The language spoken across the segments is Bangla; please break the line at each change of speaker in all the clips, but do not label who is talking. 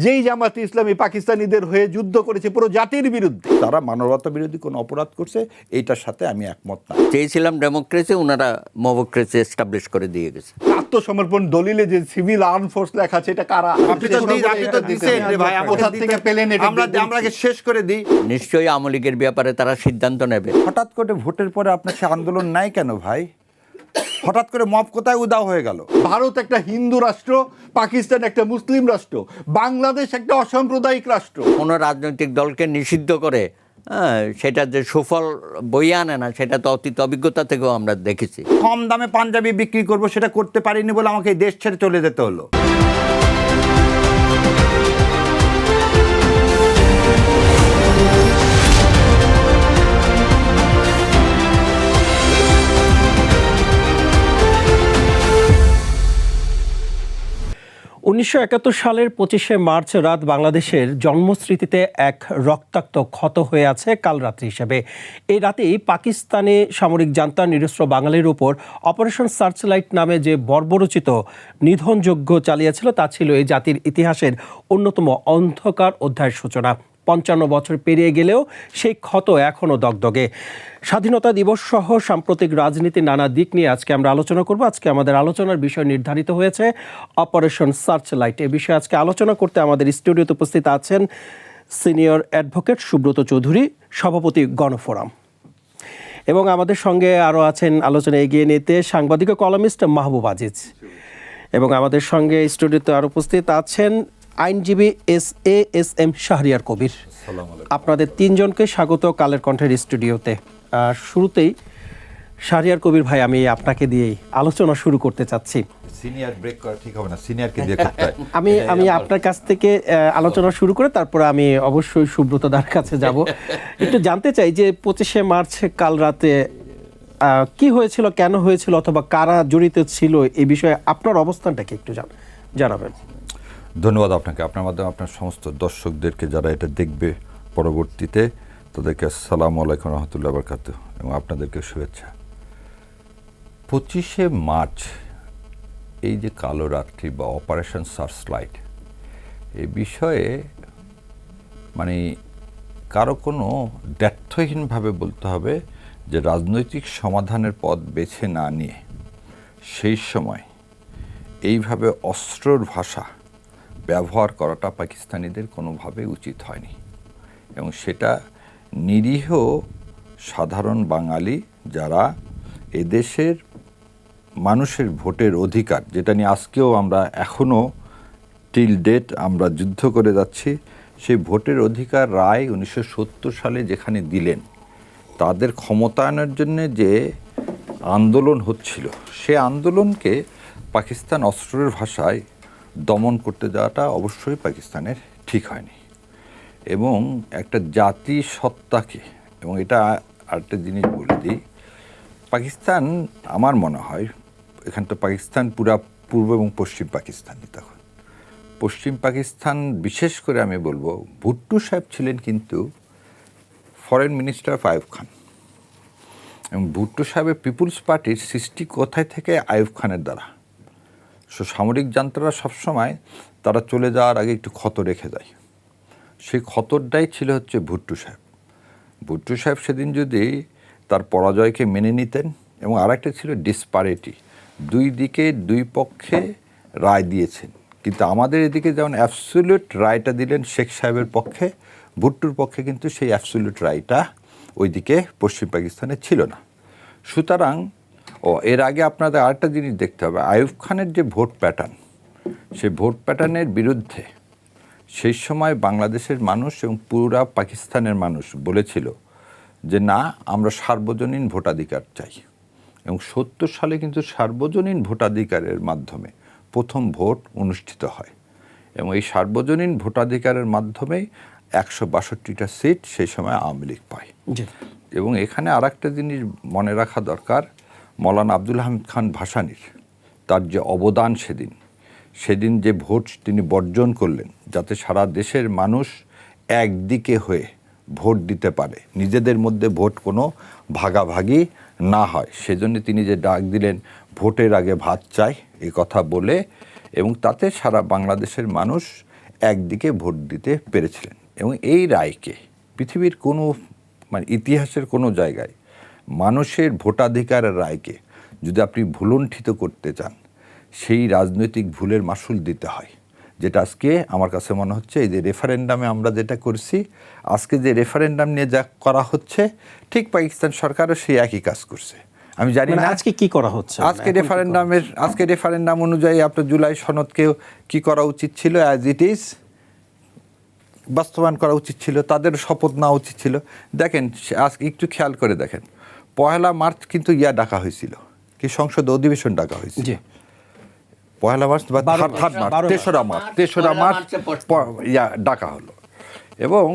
যেই জামাতে ইসলামী পাকিস্তানিদের হয়ে যুদ্ধ করেছে পুরো জাতির বিরুদ্ধে, তারা মানবতা বিরোধী কোনো অপরাধ করছে, এইটার সাথে আমি একমত না।
চেয়েছিলাম ডেমোক্রেসি, ওনারা মবক্রেসি এস্টাবলিশ করে দিয়ে গেছে।
আত্মসমর্পণ দলিলে যে সিভিল আর্ম ফোর্স লেখা আছে, এটা কারা?
আপনি তো দিছেন রে ভাই,
কোথা থেকে পেলেন এটা?
আমরা শেষ করে দিই।
নিশ্চয়ই আওয়ামী লীগের ব্যাপারে তারা সিদ্ধান্ত নেবে।
হঠাৎ করে ভোটের পরে আপনার সে আন্দোলন নাই কেন ভাই? হঠাৎ করে মব কোথায় উদাও হয়ে গেল?
ভারত একটা হিন্দু রাষ্ট্র, পাকিস্তান একটা মুসলিম রাষ্ট্র, বাংলাদেশ একটা অসাম্প্রদায়িক রাষ্ট্র।
কোনো রাজনৈতিক দলকে নিষিদ্ধ করে সেটা যে সুফল বইয়ে আনে না, সেটা তো অতীত অভিজ্ঞতা থেকেও আমরা দেখেছি।
কম দামে পাঞ্জাবি বিক্রি করব, সেটা করতে পারিনি বলে আমাকে এই দেশ ছেড়ে চলে যেতে হলো।
1971 সালের 25শে মার্চ রাত বাংলাদেশের জন্মস্মৃতিতে এক রক্তাক্ত ক্ষত হয়ে আছে কালরাত্রি হিসেবে। এই রাতেই পাকিস্তানে সামরিক জান্তা নিরস্ত্র বাঙালির উপর অপারেশন সার্চলাইট নামে যে বর্বরোচিত নিধনযজ্ঞ চালিয়েছিল, তা ছিল এই জাতির ইতিহাসের অন্যতম অন্ধকার অধ্যায়ের সূচনা। 55 বছর পেরিয়ে গেলেও সেই ক্ষত এখনও দগদগে। স্বাধীনতা দিবস সহ সাম্প্রতিক রাজনীতির নানা দিক নিয়ে আজকে আমরা আলোচনা করব। আজকে আমাদের আলোচনার বিষয় নির্ধারিত হয়েছে অপারেশন সার্চলাইট। এ বিষয়ে আজকে আলোচনা করতে আমাদের স্টুডিওতে উপস্থিত আছেন সিনিয়র অ্যাডভোকেট সুব্রত চৌধুরী, সভাপতি গণফোরাম, এবং আমাদের সঙ্গে আরও আছেন আলোচনা এগিয়ে নিতে সাংবাদিক ও কলামিস্ট মাহবুব আজিজ, এবং আমাদের সঙ্গে স্টুডিওতে আরও উপস্থিত আছেন আইনজীবী এস.এম. শাহরিয়ার কবির। আপনাদের তিনজনকে স্বাগত কালের কণ্ঠের স্টুডিওতে। শুরুতেই শাহরিয়ার কবির ভাই, আমি আপনাকে দিয়েই আলোচনা শুরু করতে চাচ্ছি।
সিনিয়র ব্রেক করা ঠিক হবে না, সিনিয়রকে দিয়ে করতে হয়।
আমি আপনার কাছ থেকে আলোচনা শুরু করে তারপরে আমি অবশ্যই সুব্রত দার কাছে যাব। একটু জানতে চাই যে 25শে মার্চ কাল রাতে কি হয়েছিল, কেন হয়েছিল, অথবা কারা জড়িত ছিল, এই বিষয়ে আপনার অবস্থানটাকে একটু জানাবেন।
ধন্যবাদ আপনাকে, আপনার মাধ্যমে আপনার সমস্ত দর্শকদেরকে যারা এটা দেখবে পরবর্তীতে, তাদেরকে আসসালামু আলাইকুম রহমতুল্লাহ বারকাতুহ, এবং আপনাদেরকে শুভেচ্ছা। 25শে মার্চ এই যে কালো রাত্রি বা অপারেশন সার্চলাইট, এই বিষয়ে মানে কারো কোনো দ্ব্যর্থহীনভাবে বলতে হবে যে রাজনৈতিক সমাধানের পথ বেছে না নিয়ে সেই সময় এইভাবে অস্ত্রর ভাষা ব্যবহার করাটা পাকিস্তানিদের কোনোভাবে উচিত হয়নি, এবং সেটা নিরীহ সাধারণ বাঙালি যারা এদেশের মানুষের ভোটের অধিকার, যেটা নিয়ে আজকেও আমরা এখনও টিল ডেট আমরা যুদ্ধ করে যাচ্ছি, সেই ভোটের অধিকার রায় 1970 সালে যেখানে দিলেন, তাদের ক্ষমতায়নের জন্য যে আন্দোলন হচ্ছিল, সে আন্দোলনকে পাকিস্তান অস্ত্রের ভাষায় দমন করতে যাওয়াটা অবশ্যই পাকিস্তানের ঠিক হয়নি, এবং একটা জাতি সত্তাকে, এবং এটা আরেকটা জিনিস বলে দিই, পাকিস্তান আমার মনে হয় এখান তো পাকিস্তান পুরা পূর্ব এবং পশ্চিম পাকিস্তানই, তখন পশ্চিম পাকিস্তান বিশেষ করে আমি বলবো ভুট্টো সাহেব ছিলেন কিন্তু foreign minister of Ayub Khan, এবং ভুট্টো সাহেবের পিপুলস পার্টির সৃষ্টি কোথায় থেকে? আইয়ুব খানের দ্বারা। সামরিক জান্তারা সবসময় তারা চলে যাওয়ার আগে একটু ক্ষত রেখে যায়, সেই ক্ষতটাই ছিল হচ্ছে ভুট্টো সাহেব। ভুট্টো সাহেব সেদিন যদি তার পরাজয়কে মেনে নিতেন, এবং আরেকটা ছিল ডিসপারিটি, দুই দিকে দুই পক্ষে রায় দিয়েছেন, কিন্তু আমাদের এদিকে যেমন অ্যাবসলিউট রায়টা দিলেন শেখ সাহেবের পক্ষে, ভুট্টোর পক্ষে কিন্তু সেই অ্যাবসলিউট রায়টা ওইদিকে পশ্চিম পাকিস্তানে ছিল না। সুতরাং এর আগে আপনাদের আরেকটা জিনিস দেখতে হবে, আইয়ুব খানের যে ভোট প্যাটার্ন, সেই ভোট প্যাটার্নের বিরুদ্ধে সেই সময় বাংলাদেশের মানুষ এবং পুরা পাকিস্তানের মানুষ বলেছিল যে না, আমরা সার্বজনীন ভোটাধিকার চাই, এবং 70 সালে কিন্তু সার্বজনীন ভোটাধিকারের মাধ্যমে প্রথম ভোট অনুষ্ঠিত হয়, এবং এই সার্বজনীন ভোটাধিকারের মাধ্যমেই 162টা সিট সেই সময় আওয়ামী লীগ পায়। এবং এখানে আরেকটা জিনিস মনে রাখা দরকার, মৌলানা আব্দুল হামিদ খান ভাসানীর তার যে অবদান সেদিন যে ভোট তিনি বর্জন করলেন, যাতে সারা দেশের মানুষ একদিকে হয়ে ভোট দিতে পারে, নিজেদের মধ্যে ভোট কোনো ভাগাভাগি না হয়, সেজন্য তিনি যে ডাক দিলেন ভোটের আগে ভাত চাই, এই কথা বলে, এবং তাতে সারা বাংলাদেশের মানুষ একদিকে ভোট দিতে পেরেছিলেন। এবং এই রায়কে পৃথিবীর কোনো মানে ইতিহাসের কোনো জায়গায় মানুষের ভোটাধিকারের রায়কে যদি আপনি ভুলণ্ঠিত করতে চান, সেই রাজনৈতিক ভুলের মাসুল দিতে হয়। যেটা আজকে আমার কাছে মনে হচ্ছে এই যে রেফারেন্ডামে আমরা যেটা করছি, আজকে যে রেফারেন্ডাম নিয়ে যা করা হচ্ছে, ঠিক পাকিস্তান সরকারও সেই একই কাজ করছে। আমি জানি
মানে
না
আজকে কি করা হচ্ছে,
আজকে রেফারেন্ডাম অনুযায়ী আপনার জুলাই সনদকেও কি করা উচিত ছিল, অ্যাজ ইট ইজ বাস্তবায়ন করা উচিত ছিল, তাদের শপথ নেওয়া উচিত ছিল। দেখেন আজকে একটু খেয়াল করে দেখেন, 1 মার্চ কিন্তু ডাকা হয়েছিল, কি সংসদ অধিবেশন ডাকা হয়েছিল,
জি
1 মার্চ বা 3 মার্চ, 3রা মার্চ ডাকা হলো। এবং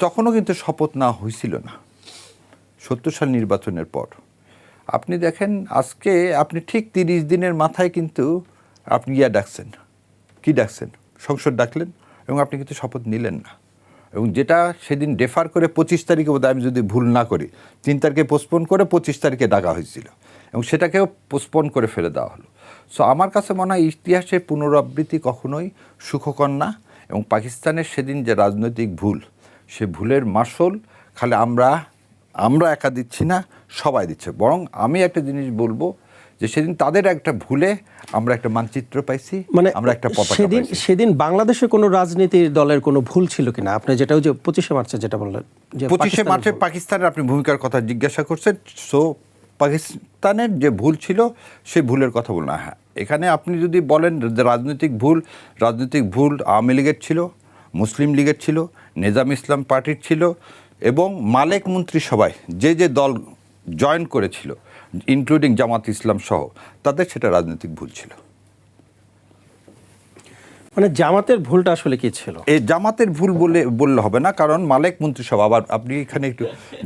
তখনও কিন্তু শপথ নেওয়া হয়েছিল না 70 সাল নির্বাচনের পর। আপনি দেখেন আজকে আপনি ঠিক 30 দিনের মাথায় কিন্তু আপনি ডাকছেন, কি ডাকছেন, সংসদ ডাকলেন, এবং আপনি কিন্তু শপথ নিলেন না। এবং যেটা সেদিন ডেফার করে 25 তারিখে বোধহয়, আমি যদি ভুল না করি, 3 তারিখে পোস্টপোন করে 25 তারিখে ডাকা হয়েছিল, এবং সেটাকেও পোস্টপোন করে ফেলে দেওয়া হলো। সো আমার কাছে মনে হয় ইতিহাসের পুনরাবৃত্তি কখনোই সুখকর না। এবং পাকিস্তানের সেদিন যে রাজনৈতিক ভুল, সে ভুলের মাসুল খালি আমরা একা দিচ্ছি না, সবাই দিচ্ছে। বরং আমি একটা জিনিস বলবো যে সেদিন তাদের একটা ভুলে আমরা একটা মানচিত্র পাইছি,
মানে
আমরা একটা পতাকা পাইছি।
সেদিন বাংলাদেশে কোনো রাজনীতির দলের কোনো ভুল ছিল কিনা, আপনি যেটা ওই যে 25শে মার্চে যেটা বললেন, যে
25শে মার্চে পাকিস্তানের আপনি ভূমিকার কথা জিজ্ঞাসা করছেন। সো পাকিস্তানের যে ভুল ছিল সেই ভুলের কথা বলুন। হ্যাঁ, এখানে আপনি যদি বলেন যে রাজনৈতিক ভুল আওয়ামী লীগের ছিল, মুসলিম লীগের ছিল, নিজাম ইসলাম পার্টির ছিল, এবং মালেক মন্ত্রিসভায় যে দল জয়েন করেছিল ইনক্লুডিং জামাত ইসলাম সহ, তাদের সেটা রাজনৈতিক ভুল ছিল।
মানে জামাতের ভুলটা আসলে কি ছিল?
এই জামাতের ভুল বললে হবে না, কারণ মালেক মন্ত্রিসভা, আবার আপনি এখানে একটু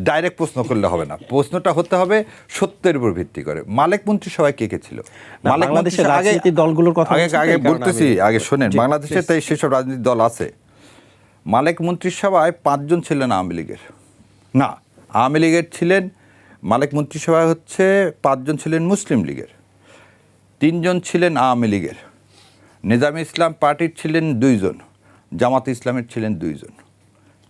ডাইরেক্ট প্রশ্ন করলে হবে না, প্রশ্নটা হতে হবে সত্যের উপর ভিত্তি করে। মালেক মন্ত্রিসভায় কে কে ছিল?
বাংলাদেশের রাজনীতির দলগুলোর কথা
আগে বলতেছি, আগে শোনেন। বাংলাদেশে তাই সেসব রাজনৈতিক দল আছে। মালেক মন্ত্রিসভায় 5 জন ছিলেন আওয়ামী লীগের, না আওয়ামী লীগের ছিলেন। মালেক মন্ত্রিসভায় 5 জন ছিলেন মুসলিম লীগের, 3 জন ছিলেন আওয়ামী লীগের, নিজাম ইসলাম পার্টির ছিলেন 2 জন, জামাত ইসলামের ছিলেন 2 জন,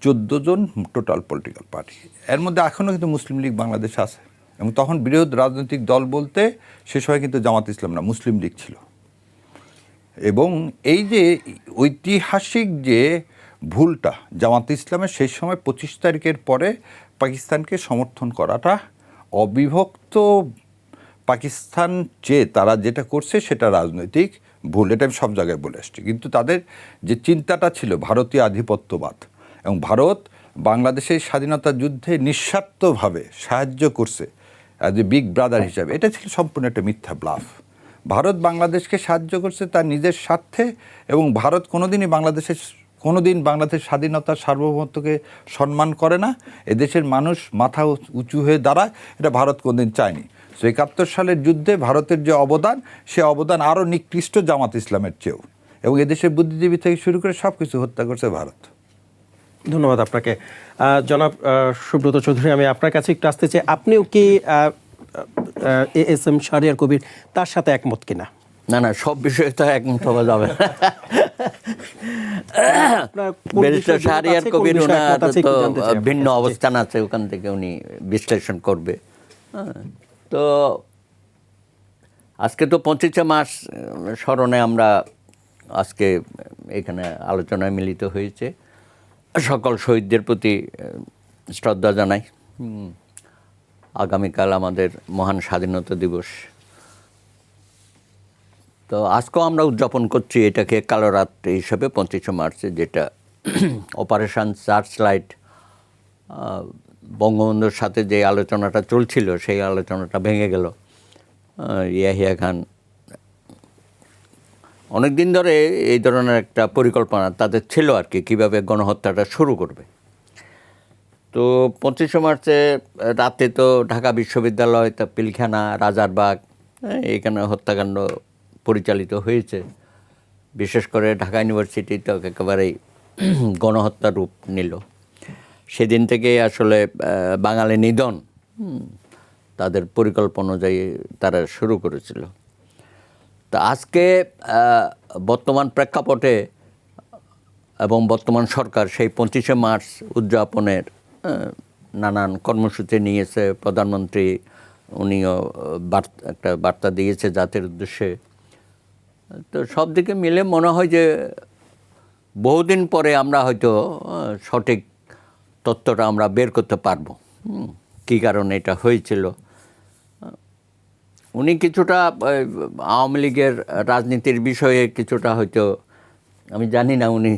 14 জন টোটাল পলিটিক্যাল পার্টি। এর মধ্যে এখনও কিন্তু মুসলিম লীগ বাংলাদেশে আছে, এবং তখন বৃহৎ রাজনৈতিক দল বলতে সে সময় কিন্তু জামাত ইসলাম না, মুসলিম লীগ ছিল। এবং এই যে ঐতিহাসিক যে ভুলটা জামাত ইসলামের, সেই সময় 25 তারিখের পরে পাকিস্তানকে সমর্থন করাটা, অবিভক্ত পাকিস্তান চেয়ে তারা যেটা করছে সেটা রাজনৈতিক ভুল, এটা আমি সব জায়গায় বলে আসছি। কিন্তু তাদের যে চিন্তাটা ছিল ভারতীয় আধিপত্যবাদ, এবং ভারত বাংলাদেশের স্বাধীনতা যুদ্ধে নিঃস্বার্থভাবে সাহায্য করছে অ্যাজ এ বিগ ব্রাদার হিসাবে, এটা ছিল সম্পূর্ণ একটা মিথ্যা ব্লাফ। ভারত বাংলাদেশকে সাহায্য করছে তার নিজের স্বার্থে, এবং ভারত কোনোদিন বাংলাদেশ স্বাধীনতার সার্বভৌমত্বকে সম্মান করে না। এদেশের মানুষ মাথা উঁচু হয়ে দাঁড়ায়, এটা ভারত কোনোদিন চায়নি। 71 সালের যুদ্ধে ভারতের যে অবদান, সে অবদান আরও নিকৃষ্ট জামাত ইসলামের চেয়েও, এবং এদেশের বুদ্ধিজীবী থেকে শুরু করে সব কিছু হত্যা করছে ভারত।
ধন্যবাদ আপনাকে। জনাব সুব্রত চৌধুরী, আমি আপনার কাছে একটু আসতে চাই, আপনিও কি এএসএম শাহরিয়ার কবির তার সাথে একমত কিনা?
না, সব বিষয়ে তো একমত হওয়া যাবে না। ব্যারিস্টার শাহরিয়ার কবির ওনার তো ভিন্ন অবস্থান আছে, ওখান থেকে উনি বিশ্লেষণ করবে। তো আজকে তো 25শে মার্চ স্মরণে আমরা আজকে এখানে আলোচনায় মিলিত হয়েছে। সকল শহীদদের প্রতি শ্রদ্ধা জানাই। আগামীকাল আমাদের মহান স্বাধীনতা দিবস, তো আজকেও আমরা উদযাপন করছি এটাকে কালো রাত্রি হিসেবে 25শে মার্চে, যেটা অপারেশন সার্চলাইট, বঙ্গবন্ধুর সাথে যে আলোচনাটা চলছিল সেই আলোচনাটা ভেঙে গেল। ইয়াহিয়া খান অনেক দিন ধরে এই ধরনের একটা পরিকল্পনা তাদের ছিল আর কি, কীভাবে গণহত্যাটা শুরু করবে। তো 25শে মার্চে রাতে তো ঢাকা বিশ্ববিদ্যালয়, তা পিলখানা, রাজারবাগ, এখানে হত্যাকাণ্ড পরিচালিত হয়েছে। বিশেষ করে ঢাকা ইউনিভার্সিটি তো একেবারেই গণহত্যা রূপ নিল। সেদিন থেকেই আসলে বাঙালি নিধন তাদের পরিকল্পনা অনুযায়ী তারা শুরু করেছিল। তা আজকে বর্তমান প্রেক্ষাপটে এবং বর্তমান সরকার সেই 25শে মার্চ উদযাপনের নানান কর্মসূচি নিয়েছে। প্রধানমন্ত্রী উনিও একটা বার্তা দিয়েছে জাতির উদ্দেশ্যে। তো সব দিকে মিলে মনে হয় যে বহুদিন পরে আমরা হয়তো সঠিক তথ্যটা আমরা বের করতে পারবো, কী কারণে এটা হয়েছিল। উনি কিছুটা আওয়ামী লীগের রাজনীতির বিষয়ে কিছুটা হয়তো, আমি জানি না, উনি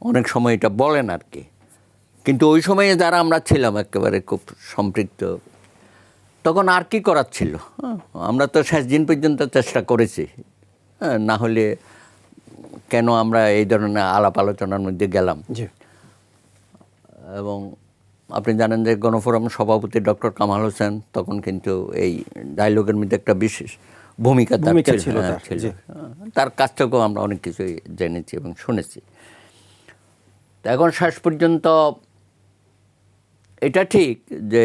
অনেক সময় এটা বলেন আর কি, কিন্তু ওই সময়ে যারা আমরা ছিলাম একেবারে খুব সম্পৃক্ত, তখন আর কি করার ছিল? আমরা তো শেষ দিন পর্যন্ত চেষ্টা করেছি, না হলে কেন আমরা এই ধরনের আলাপ আলোচনার মধ্যে গেলাম। এবং আপনি জানেন যে গণফোরাম সভাপতি ডক্টর কামাল হোসেন তখন কিন্তু এই ডায়লগের মধ্যে একটা বিশেষ ভূমিকা ছিল। তার কাছ থেকেও আমরা অনেক কিছুই জেনেছি এবং শুনেছি। তো এখন শেষ পর্যন্ত এটা ঠিক যে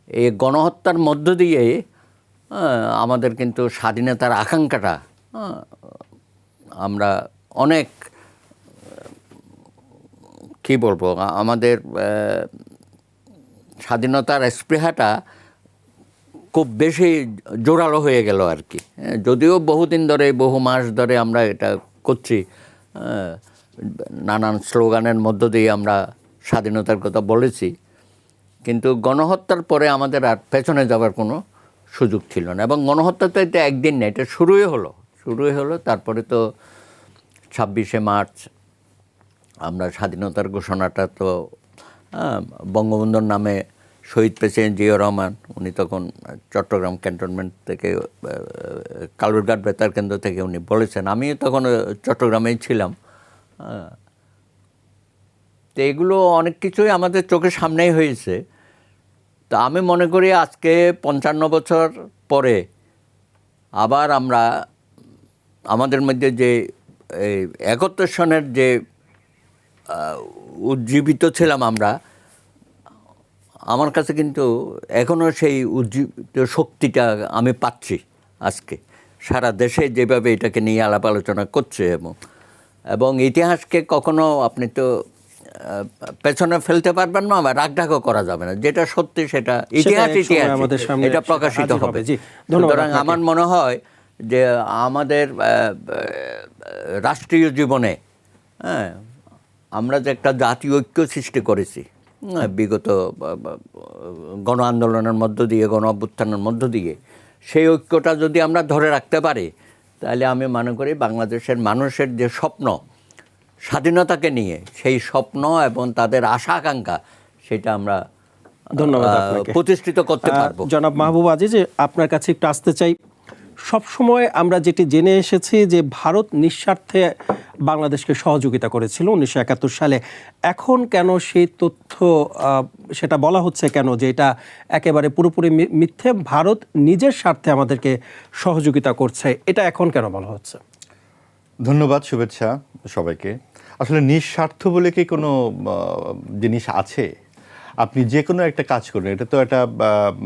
এই গণহত্যার মধ্য দিয়ে আমাদের কিন্তু স্বাধীনতার আকাঙ্ক্ষাটা আমরা অনেক, কি বলবো, আমাদের স্বাধীনতার স্পৃহাটা খুব বেশি জোরালো হয়ে গেল আর কি। যদিও বহুদিন ধরে, বহু মাস ধরে আমরা এটা করছি, নানান স্লোগানের মধ্য দিয়ে আমরা স্বাধীনতার কথা বলেছি, কিন্তু গণহত্যার পরে আমাদের আর পেছনে যাবার কোনো সুযোগ ছিল না। এবং গণহত্যা তো এটা একদিন না, এটা শুরুই হলো। তারপরে তো 26শে মার্চ আমরা স্বাধীনতার ঘোষণাটা তো বঙ্গবন্ধুর নামে শহীদ প্রেসিডেন্ট জিয়াউর রহমান, উনি তখন চট্টগ্রাম ক্যান্টনমেন্ট থেকে, কালুরঘাট বেতার কেন্দ্র থেকে উনি বলেছেন। আমি তখন চট্টগ্রামেই ছিলাম। তো এগুলো অনেক কিছুই আমাদের চোখের সামনেই হয়েছে। তো আমি মনে করি আজকে 55 বছর পরে আবার আমরা আমাদের মধ্যে যে এই 71 সনের যে উজ্জীবিত ছিলাম আমরা, আমার কাছে কিন্তু এখনও সেই উজ্জীবিত শক্তিটা আমি পাচ্ছি আজকে সারা দেশে যেভাবে এটাকে নিয়ে আলাপ আলোচনা করছে। এবং ইতিহাসকে কখনো আপনি তো পেছনে ফেলতে পারবেন না, বা রাগঢাকও করা যাবে না। যেটা সত্যি সেটা ইতিহাস এটা প্রকাশিত হবে। সুতরাং আমার মনে হয় যে আমাদের রাষ্ট্রীয় জীবনে আমরা যে একটা জাতীয় ঐক্য সৃষ্টি করেছি বিগত গণ আন্দোলনের মধ্য দিয়ে, গণ অভ্যুত্থানের মধ্য দিয়ে, সেই ঐক্যটা যদি আমরা ধরে রাখতে পারি, তাহলে আমি মনে করি বাংলাদেশের মানুষের যে স্বপ্ন স্বাধীনতাকে নিয়ে, সেই স্বপ্ন এবং তাদের আশা আকাঙ্ক্ষা, সেটা আমরা প্রতিষ্ঠিত করতে পারবো।
জনাব মাহবুব আজিজ, আপনার কাছে একটু আসতে চাই। সবসময় আমরা যেটি জেনে এসেছি যে ভারত নিঃস্বার্থে বাংলাদেশকে সহযোগিতা করেছিল 1971 সালে। এখন কেন সেই তথ্য সেটা বলা হচ্ছে কেন যে এটা একেবারে পুরোপুরি মিথ্যে, ভারত নিজের স্বার্থে আমাদেরকে সহযোগিতা করছে, এটা এখন কেন বলা হচ্ছে?
ধন্যবাদ, শুভেচ্ছা সবাইকে। আসলে নিঃস্বার্থ বলে কি কোনো জিনিস আছে? আপনি যে কোনো একটা কাজ করুন, এটা তো একটা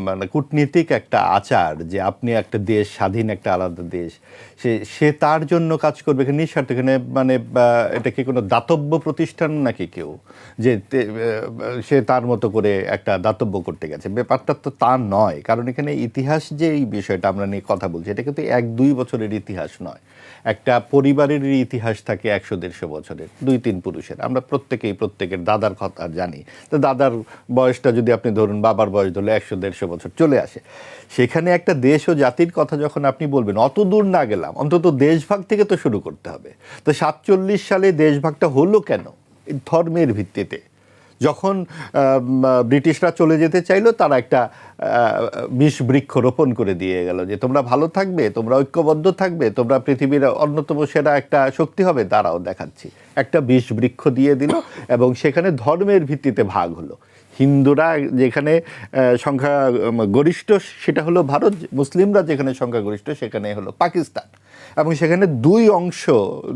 মানে কূটনীতিক একটা আচার যে আপনি একটা দেশ, স্বাধীন একটা আলাদা দেশ, সে তার জন্য কাজ করবে এখানে নিঃস্বার্থ। এখানে মানে এটা কি কোনো দাতব্য প্রতিষ্ঠান নাকি কেউ যে সে তার মতো করে একটা দাতব্য করতে গেছে? ব্যাপারটা তো তা নয়। কারণ এখানে ইতিহাস যে এই বিষয়টা আমরা নিয়ে কথা বলছি, এটা কিন্তু 1-2 বছরের ইতিহাস নয়। একটা পরিবারের ইতিহাস থাকে 100-150 বছরের, 2-3 পুরুষের। আমরা প্রত্যেকের দাদার কথা জানি। তো দাদার বয়সটা যদি আপনি ধরুন, বাবার বয়স ধরলে 100-150 বছর চলে আসে। সেখানে একটা দেশ ও জাতির কথা যখন আপনি বলবেন, অত দূর না গেলাম, অন্তত দেশভাগ থেকে তো শুরু করতে হবে। তো 47 সালে দেশভাগটা হলো কেন? ধর্মের ভিত্তিতে। যখন ব্রিটিশরা চলে যেতে চাইলো, তারা একটা বিষ বৃক্ষ রোপণ করে দিয়ে গেল যে তোমরা ভালো থাকবে, তোমরা ঐক্যবদ্ধ থাকবে, তোমরা পৃথিবীর অন্যতম সেরা একটা শক্তি হবে, দাঁড়াও দেখাচ্ছি। একটা বিষ বৃক্ষ দিয়ে দিল এবং সেখানে ধর্মের ভিত্তিতে ভাগ হলো। হিন্দুরা যেখানে সংখ্যা গরিষ্ঠ সেটা হলো ভারত, মুসলিমরা যেখানে সংখ্যা গরিষ্ঠ সেখানে হলো পাকিস্তান। এবং সেখানে 2 অংশ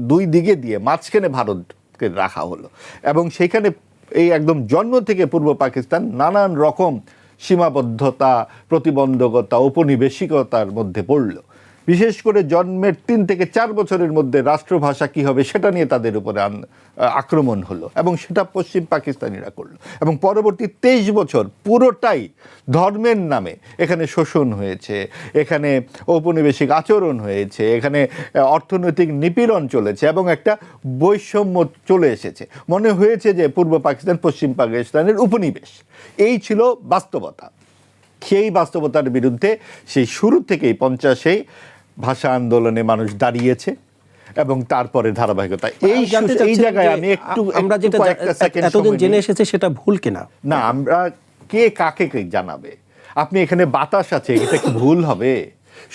2 দিকে দিয়ে মাঝখানে ভারতকে রাখা হলো। এবং সেখানে এই একদম জন্ম থেকে পূর্ব পাকিস্তান নানান রকম সীমাবদ্ধতা, প্রতিবন্ধকতা, ঔপনিবেশিকতার মধ্যে পড়ল। বিশেষ করে জন্মের 3 থেকে 4 বছরের মধ্যে রাষ্ট্রভাষা কি হবে সেটা নিয়ে তাদের উপরে আক্রমণ হলো এবং সেটা পশ্চিম পাকিস্তানিরা করলো এবং পরবর্তী 23 বছর পুরোটাই ধর্মের নামে এখানে শোষণ হয়েছে, এখানে ঔপনিবেশিক আচরণ হয়েছে, এখানে অর্থনৈতিক নিপীড়ন চলেছে এবং একটা বৈষম্য চলে এসেছে। মনে হয়েছে যে পূর্ব পাকিস্তান পশ্চিম পাকিস্তানের উপনিবেশ। এই ছিল বাস্তবতা। সেই বাস্তবতার বিরুদ্ধে সেই শুরু থেকেই 50-এ ভাষা আন্দোলনে মানুষ দাঁড়িয়েছে এবং তারপরে ধারাবাহিকতা এই জায়গায় আমি একটু
আমরা যেটা এতদিন জেনে এসেছে সেটা ভুল কিনা
না, আমরা কে কাকে জানাবে? আপনি এখানে বাতাস আছে, এটা কি ভুল হবে?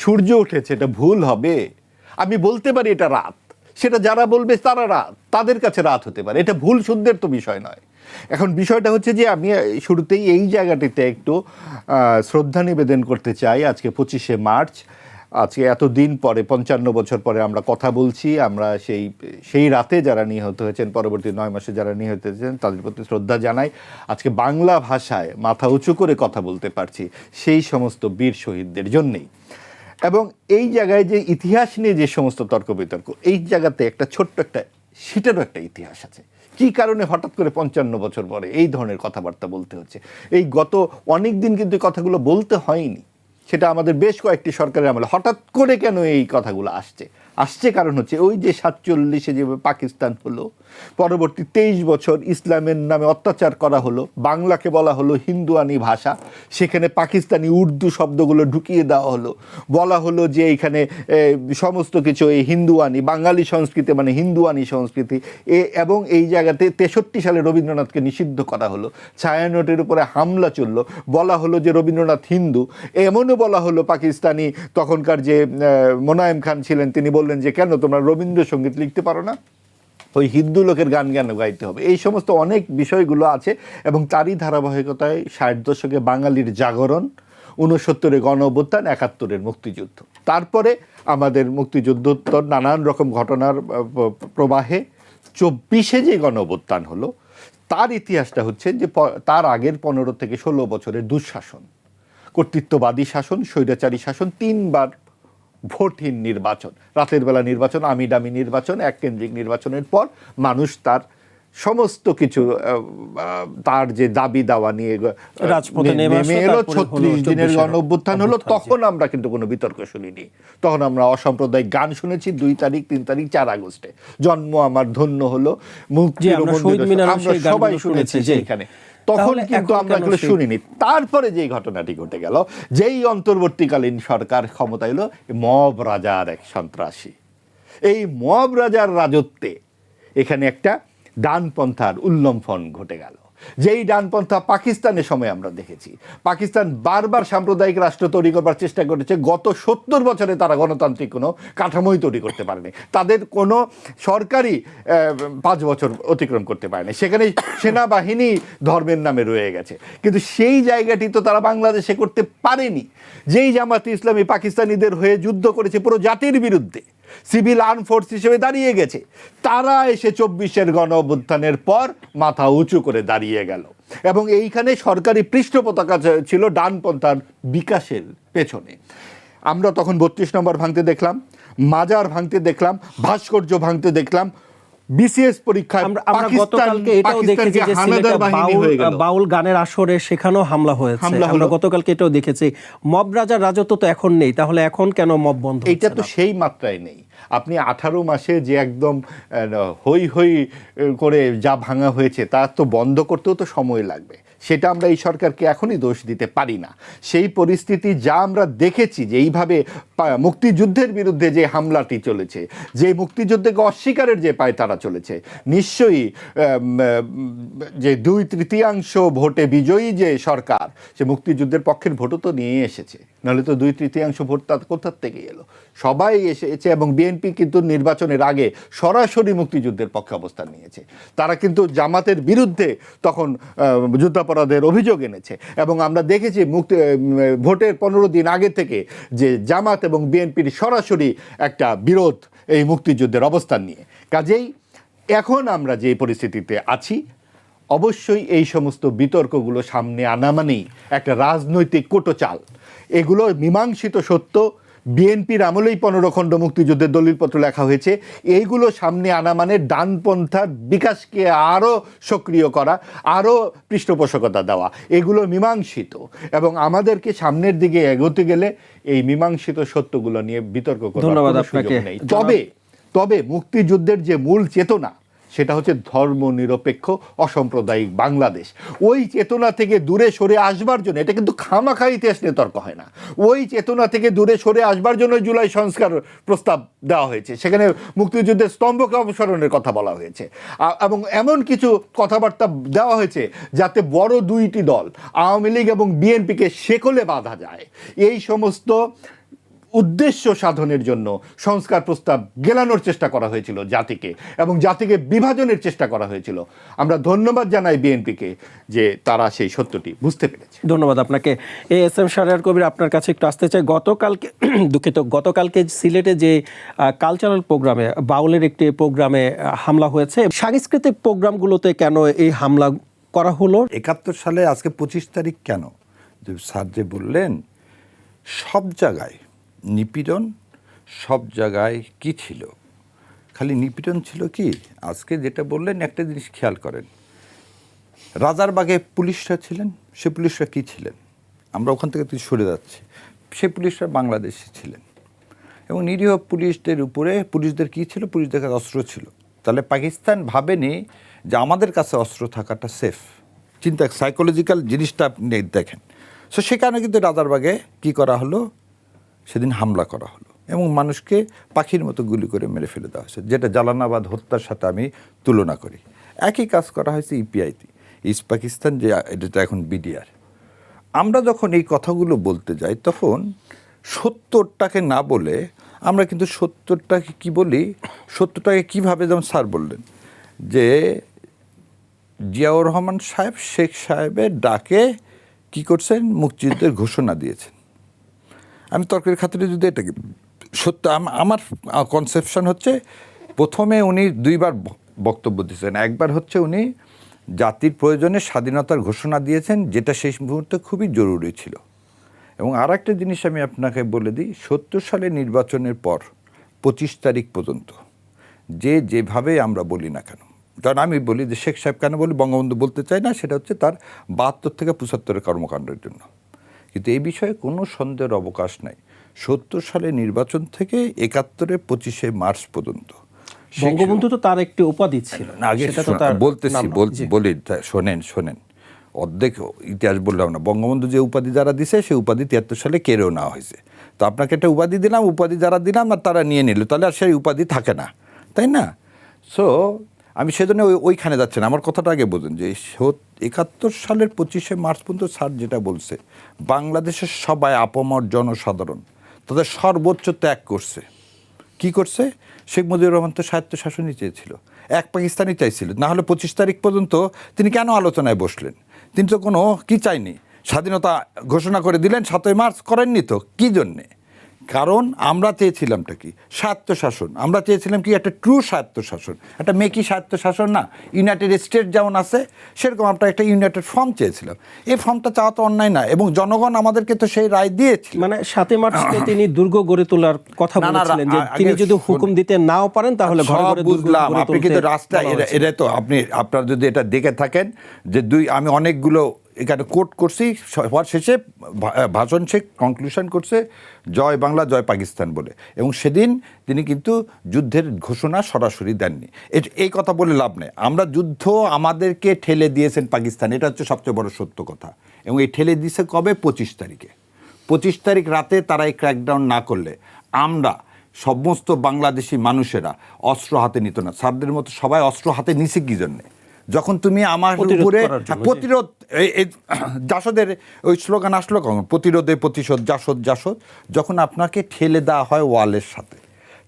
সূর্য উঠেছে, এটা ভুল হবে? আমি বলতে পারি এটা রাত, সেটা যারা বলবে তারা রাত, তাদের কাছে রাত হতে পারে, এটা ভুল শুদ্ধের তো বিষয় নয়। এখন বিষয়টা হচ্ছে যে আমি শুরুতেই এই জায়গাটিতে একটু শ্রদ্ধা নিবেদন করতে চাই। আজকে 25শে মার্চ, আজকে এতদিন পরে 55 বছর পরে আমরা কথা বলছি। আমরা সেই রাতে যারা নিহত হয়েছেন, পরবর্তী 9 মাসে যারা নিহত হয়েছেন, তাদের প্রতি শ্রদ্ধা জানাই। আজকে বাংলা ভাষায় মাথা উঁচু করে কথা বলতে পারছি সেই সমস্ত বীর শহীদদের জন্যেই। এবং এই জায়গায় যে ইতিহাস নিয়ে যে সমস্ত তর্ক বিতর্ক, এই জায়গাতে একটা ছোট্ট একটা সেটারও একটা ইতিহাস আছে। কি কারণে হঠাৎ করে 55 বছর পরে এই ধরনের কথাবার্তা বলতে হচ্ছে? এই গত অনেক দিন কিন্তু কথাগুলো বলতে হয়নি, সেটা আমাদের বেশ কয়েকটি সরকারের আমলে। হঠাৎ করে কেন এই কথাগুলো আসছে কারণ হচ্ছে ওই যে 47-এ যেভাবে পাকিস্তান হলো, পরবর্তী 23 বছর ইসলামের নামে অত্যাচার করা হলো, বাংলাকে বলা হলো হিন্দুয়ানি ভাষা, সেখানে পাকিস্তানি উর্দু শব্দগুলো ঢুকিয়ে দেওয়া হলো, বলা হলো যে এইখানে সমস্ত কিছু এই হিন্দুয়ানি, বাঙালি সংস্কৃতি মানে হিন্দুয়ানি সংস্কৃতি, এবং এই জায়গাতে 63 সালে রবীন্দ্রনাথকে নিষিদ্ধ করা হলো, ছায়ানটের উপরে হামলা চললো, বলা হলো যে রবীন্দ্রনাথ হিন্দু। এমনও বলা হলো পাকিস্তানি তখনকার যে মোনায়েম খান ছিলেন, তিনি বললেন যে কেন তোমরা রবীন্দ্রসঙ্গীত লিখতে পারো না, ওই হিন্দু লোকের গান কেন গাইতে হবে? এই সমস্ত অনেক বিষয়গুলো আছে এবং তারই ধারাবাহিকতায় 60 দশকে বাঙালির জাগরণ, 69-এ গণ অভ্যুত্থান, 71-এর মুক্তিযুদ্ধ, তারপরে আমাদের মুক্তিযুদ্ধোত্তর নানান রকম ঘটনার প্রবাহে 24-এ যে গণ অভ্যুত্থান হলো, তার ইতিহাসটা হচ্ছে যে তার আগের 15 থেকে 16 বছরের দুঃশাসন, কর্তৃত্ববাদী শাসন, স্বৈরাচারী শাসন, 3 বার ভোটহীন নির্বাচন, রাতের বেলা নির্বাচন, আমিডামি নির্বাচন, এককেন্দ্রিক নির্বাচনের পর মানুষ তার সমস্ত কিছু, তার যে দাবি দাওয়া নিয়ে
রাজপথে নেমে
এলো। 36 দিনের গণ অভ্যুত্থান হলো। তখন আমরা কিন্তু কোনো বিতর্ক শুনিনি, তখন আমরা অসাম্প্রদায়িক গান শুনেছি। 2 তারিখ, 3 তারিখ, 4 আগস্টে জন্ম আমার ধন্য হলো, মুক্তির আমরা সবাই শুনেছি সেইখানে। তখন কিন্তু আমরা এগুলো শুনিনি। তারপরে যেই ঘটনাটি ঘটে গেল, যেই অন্তর্বর্তীকালীন সরকার ক্ষমতায় এলো, মব রাজার এক সন্ত্রাসী, এই মব রাজার রাজত্বে এখানে একটা ডানপন্থার উল্লম্ফন ঘটে গেল। যেই ডানপন্থা পাকিস্তানের সময় আমরা দেখেছি, পাকিস্তান বারবার সাম্প্রদায়িক রাষ্ট্র তৈরি করবার চেষ্টা করেছে। গত 70 বছরে তারা গণতান্ত্রিক কোনো কাঠামোই তৈরি করতে পারেনি, তাদের কোনো সরকারি 5 বছর অতিক্রম করতে পারেনি, সেখানে সেনাবাহিনী ধর্মের নামে রয়ে গেছে। কিন্তু সেই জায়গাটি তো তারা বাংলাদেশে করতে পারেনি। যেই জামাতে ইসলামী পাকিস্তানিদের হয়ে যুদ্ধ করেছে পুরো জাতির বিরুদ্ধে, সিভিল আর্ম ফোর্স হিসেবে দাঁড়িয়ে গেছে, তারা এসে 24-এর গণ অভ্যুত্থানের পর মাথা উঁচু করে দাঁড়িয়ে গেল এবং এইখানে সরকারি পৃষ্ঠপোষকতা ছিল ডানপন্থার বিকাশের পেছনে। আমরা তখন 32 নম্বর ভাঙতে দেখলাম, মাজার ভাঙতে দেখলাম, ভাস্কর্য ভাঙতে দেখলাম, বিসিএস পরীক্ষায়
আমরা গতকালকে এটাও দেখেছি যে বাউল গানের আসরে সেখানেও হামলা হয়েছে। আমরা গতকালকে এটাও দেখেছি। মব রাজার রাজত্ব তো এখন নেই, তাহলে এখন কেন মব বন্ধ?
এটা তো সেই মাত্রায় নেই। আপনি 18 মাসে যে একদম হই হই করে যা ভাঙা হয়েছে তা তো বন্ধ করতেও তো সময় লাগবে। সেটা আমরা এই সরকারকে এখনই দোষ দিতে পারি না। সেই পরিস্থিতি যা আমরা দেখেছি যে এইভাবে মুক্তিযুদ্ধের বিরুদ্ধে যে হামলাটি চলেছে, যে মুক্তিযুদ্ধকে অস্বীকারের যে পায়তারা চলেছে, নিশ্চয়ই যে 2/3 ভোটে বিজয়ী যে সরকার, সে মুক্তিযুদ্ধের পক্ষের ভোটও তো নিয়ে এসেছে, নাহলে তো 2/3 ভোট কোথার থেকে এলো? সবাই এসেছে এবং বিএনপি কিন্তু নির্বাচনের আগে সরাসরি মুক্তিযুদ্ধের পক্ষে অবস্থান নিয়েছে। তারা কিন্তু জামাতের বিরুদ্ধে তখন যুদ্ধাপরাধের অভিযোগ এনেছে এবং আমরা দেখেছি ভোটের 15 দিন আগে থেকে যে জামাত এবং বিএনপির সরাসরি একটা বিরোধ এই মুক্তিযুদ্ধের অবস্থান নিয়ে। কাজেই এখন আমরা যে পরিস্থিতিতে আছি, অবশ্যই এই সমস্ত বিতর্কগুলো সামনে আনা মানেই একটা রাজনৈতিক কোটোচাল। এগুলো মীমাংসিত সত্য, বিএনপির আমলেই 15 খণ্ড মুক্তিযুদ্ধের দলিলপত্র লেখা হয়েছে। এইগুলো সামনে আনা মানে ডানপন্থার বিকাশকে আরও সক্রিয় করা, আরও পৃষ্ঠপোষকতা দেওয়া। এগুলো মীমাংসিত, এবং আমাদেরকে সামনের দিকে এগোতে গেলে এই মীমাংসিত সত্যগুলো নিয়ে বিতর্ক করার
ধন্যবাদ
কোনো
আপনাকে।
সুযোগ নেই। তবে মুক্তিযুদ্ধের যে মূল চেতনা, সেটা হচ্ছে ধর্মনিরপেক্ষ অসাম্প্রদায়িক বাংলাদেশ। ওই চেতনা থেকে দূরে সরে আসবার জন্য, এটা কিন্তু খামাখা ইতিহাস নিয়ে তর্ক হয় না, ওই চেতনা থেকে দূরে সরে আসবার জন্য জুলাই সংস্কার প্রস্তাব দেওয়া হয়েছে। সেখানে মুক্তিযুদ্ধের স্তম্ভকে অপসারণের কথা বলা হয়েছে, এবং এমন কিছু কথাবার্তা দেওয়া হয়েছে যাতে বড় দুইটি দল আওয়ামী লীগ এবং বিএনপিকে শেকলে বাঁধা যায়। এই সমস্ত উদ্দেশ্য সাধনের জন্য সংস্কার প্রস্তাব গেলানোর চেষ্টা করা হয়েছিল জাতিকে, এবং জাতিকে বিভাজনের চেষ্টা করা হয়েছিল। আমরা ধন্যবাদ জানাই বিএনপিকে যে তারা সেই সত্যটি বুঝতে পেরেছে।
ধন্যবাদ আপনাকে। এস এম শাহরিয়ার কবির, আপনার কাছে একটু আসতে চাই। গতকালকে সিলেটে যে কালচারাল প্রোগ্রামে, বাউলের একটি প্রোগ্রামে হামলা হয়েছে, সাংস্কৃতিক প্রোগ্রামগুলোতে কেন এই হামলা করা হলো?
71 সালে আজকে 25 তারিখ কেন, যে স্যার যে বললেন সব জায়গায় নিপীড়ন, সব জায়গায় কি ছিল, খালি নিপীড়ন ছিল কি? আজকে যেটা বললেন একটা জিনিস খেয়াল করেন, রাজারবাগে পুলিশরা ছিলেন, সে পুলিশরা কি ছিলেন? আমরা ওখান থেকে তুই সরে যাচ্ছি, সে পুলিশরা বাংলাদেশি ছিলেন, এবং নিরীহ পুলিশদের উপরে পুলিশদের কি ছিল? পুলিশদের কাছে অস্ত্র ছিল। তাহলে পাকিস্তান ভাবেনি যে আমাদের কাছে অস্ত্র থাকাটা সেফ। চিন্তা, সাইকোলজিক্যাল জিনিসটা আপনি দেখেন। সো সেখানে কিন্তু রাজারবাগে কি করা হলো? সেদিন হামলা করা হলো এবং মানুষকে পাখির মতো গুলি করে মেরে ফেলে দেওয়া হয়েছে, যেটা জালানাবাদ হত্যার সাথে আমি তুলনা করি। একই কাজ করা হয়েছে ইপিআইতে, ইস্ট পাকিস্তান, যে এটা এখন বিডিআর। আমরা যখন এই কথাগুলো বলতে যাই তখন সত্যটাকে না বলে আমরা কিন্তু সত্যটাকে কি বলি, সত্যটাকে কিভাবে, যেমন স্যার বললেন যে জিয়াউর রহমান সাহেব শেখ সাহেবের ডাকে কি করছেন? মুক্তিযুদ্ধের ঘোষণা দিয়েছেন। আমি তর্কের খাতিরে যদি এটাকে সত্য, আমার কনসেপশন হচ্ছে, প্রথমে উনি দুইবার বক্তব্য দিয়েছেন। একবার হচ্ছে উনি জাতির প্রয়োজনে স্বাধীনতার ঘোষণা দিয়েছেন, যেটা শেষ মুহূর্তে খুবই জরুরি ছিল। এবং আর একটা জিনিস আমি আপনাকে বলে দিই, 70 সালে নির্বাচনের পর 25 তারিখ পর্যন্ত যেভাবে আমরা বলি না কেন, কারণ আমি বলি যে শেখ সাহেব কেন বলি, বঙ্গবন্ধু বলতে চাই না, সেটা হচ্ছে তার 72 থেকে 75 কর্মকাণ্ডের জন্য। কিন্তু এই বিষয়ে কোনো সন্দেহের অবকাশ নাই। 70 সালে নির্বাচন থেকে 71-এর 25শে মার্চ পর্যন্ত
বঙ্গবন্ধু তো তার একটি উপাধি ছিল।
আগে বলি, শোনেন, অর্ধেক ইতিহাস বললাম না। বঙ্গবন্ধু যে উপাধি যারা দিছে, সেই উপাধি 73 সালে কেড়েও নেওয়া হয়েছে। তো আপনাকে একটা উপাধি দিলাম, উপাধি যারা দিলাম আর তারা নিয়ে নিল, তাহলে আর সেই উপাধি থাকে না, তাই না? সো আমি সেজন্য ওইখানে যাচ্ছি না। আমার কথাটা আগে বোঝেন যে 71 সালের 25শে মার্চ পর্যন্ত স্যার যেটা বলছে, বাংলাদেশের সবাই আপামর জনসাধারণ তাদের সর্বোচ্চ ত্যাগ করছে। কি করছে? শেখ মুজিবুর রহমান তো স্বায়ত্তশাসনই চেয়েছিল, এক পাকিস্তানই চাইছিল, না হলে 25 তারিখ পর্যন্ত তিনি কেন আলোচনায় বসলেন? তিনি তো কোনো কি চাইনি, স্বাধীনতা ঘোষণা করে দিলেন, 7ই মার্চ করেননি তো। কী জন্যে? কারণ আমরা চেয়েছিলামটা কি? স্বায়ত্তশাসন। আমরা চেয়েছিলাম কি? একটা ট্রু স্বায়ত্তশাসন, একটা মেকি স্বায়ত্তশাসন না। ইউনাইটেড স্টেট যেমন আছে সেরকম আমরা একটা ইউনাইটেড ফর্ম চেয়েছিলাম। এই ফর্মটা চাওয়া তো অন্যায় না, এবং জনগণ আমাদেরকে তো সেই রায় দিয়েছিল।
মানে 7ই মার্চকে তিনি দুর্গ গড়ে তোলার কথা বলেছিলেন, যে তিনি যদি হুকুম দিতে নাও পারেন তাহলে ঘরে ঘরে
বুঝলাম। আপনি কিন্তু রাস্তা এটা তো আপনার যদি এটা দেখে থাকেন যে আমি অনেকগুলো এখানে কোট করছি, সবার শেষে ভাষণ সে কনক্লুশন করছে জয় বাংলা জয় পাকিস্তান বলে, এবং সেদিন তিনি কিন্তু যুদ্ধের ঘোষণা সরাসরি দেননি। এই কথা বলে লাভ নেই। আমরা যুদ্ধ আমাদেরকে ঠেলে দিয়েছেন পাকিস্তান, এটা হচ্ছে সবচেয়ে বড় সত্য কথা। এবং এই ঠেলে দিয়েছে কবে? 25 তারিখে। 25 তারিখ রাতে তারা এই ক্র্যাকডাউন না করলে আমরা সমস্ত বাংলাদেশি মানুষেরা অস্ত্র হাতে নিত না। স্যারদের মতো সবাই অস্ত্র হাতে নিছে কি জন্যে? যখন তুমি আমার উপরে প্রতিরোধ, জাসদের ওই স্লোগান আসলো কখন? প্রতিরোধে প্রতিশোধ, জাসদ জাসদ, যখন আপনাকে ঠেলে দেওয়া হয় ওয়ালের সাথে।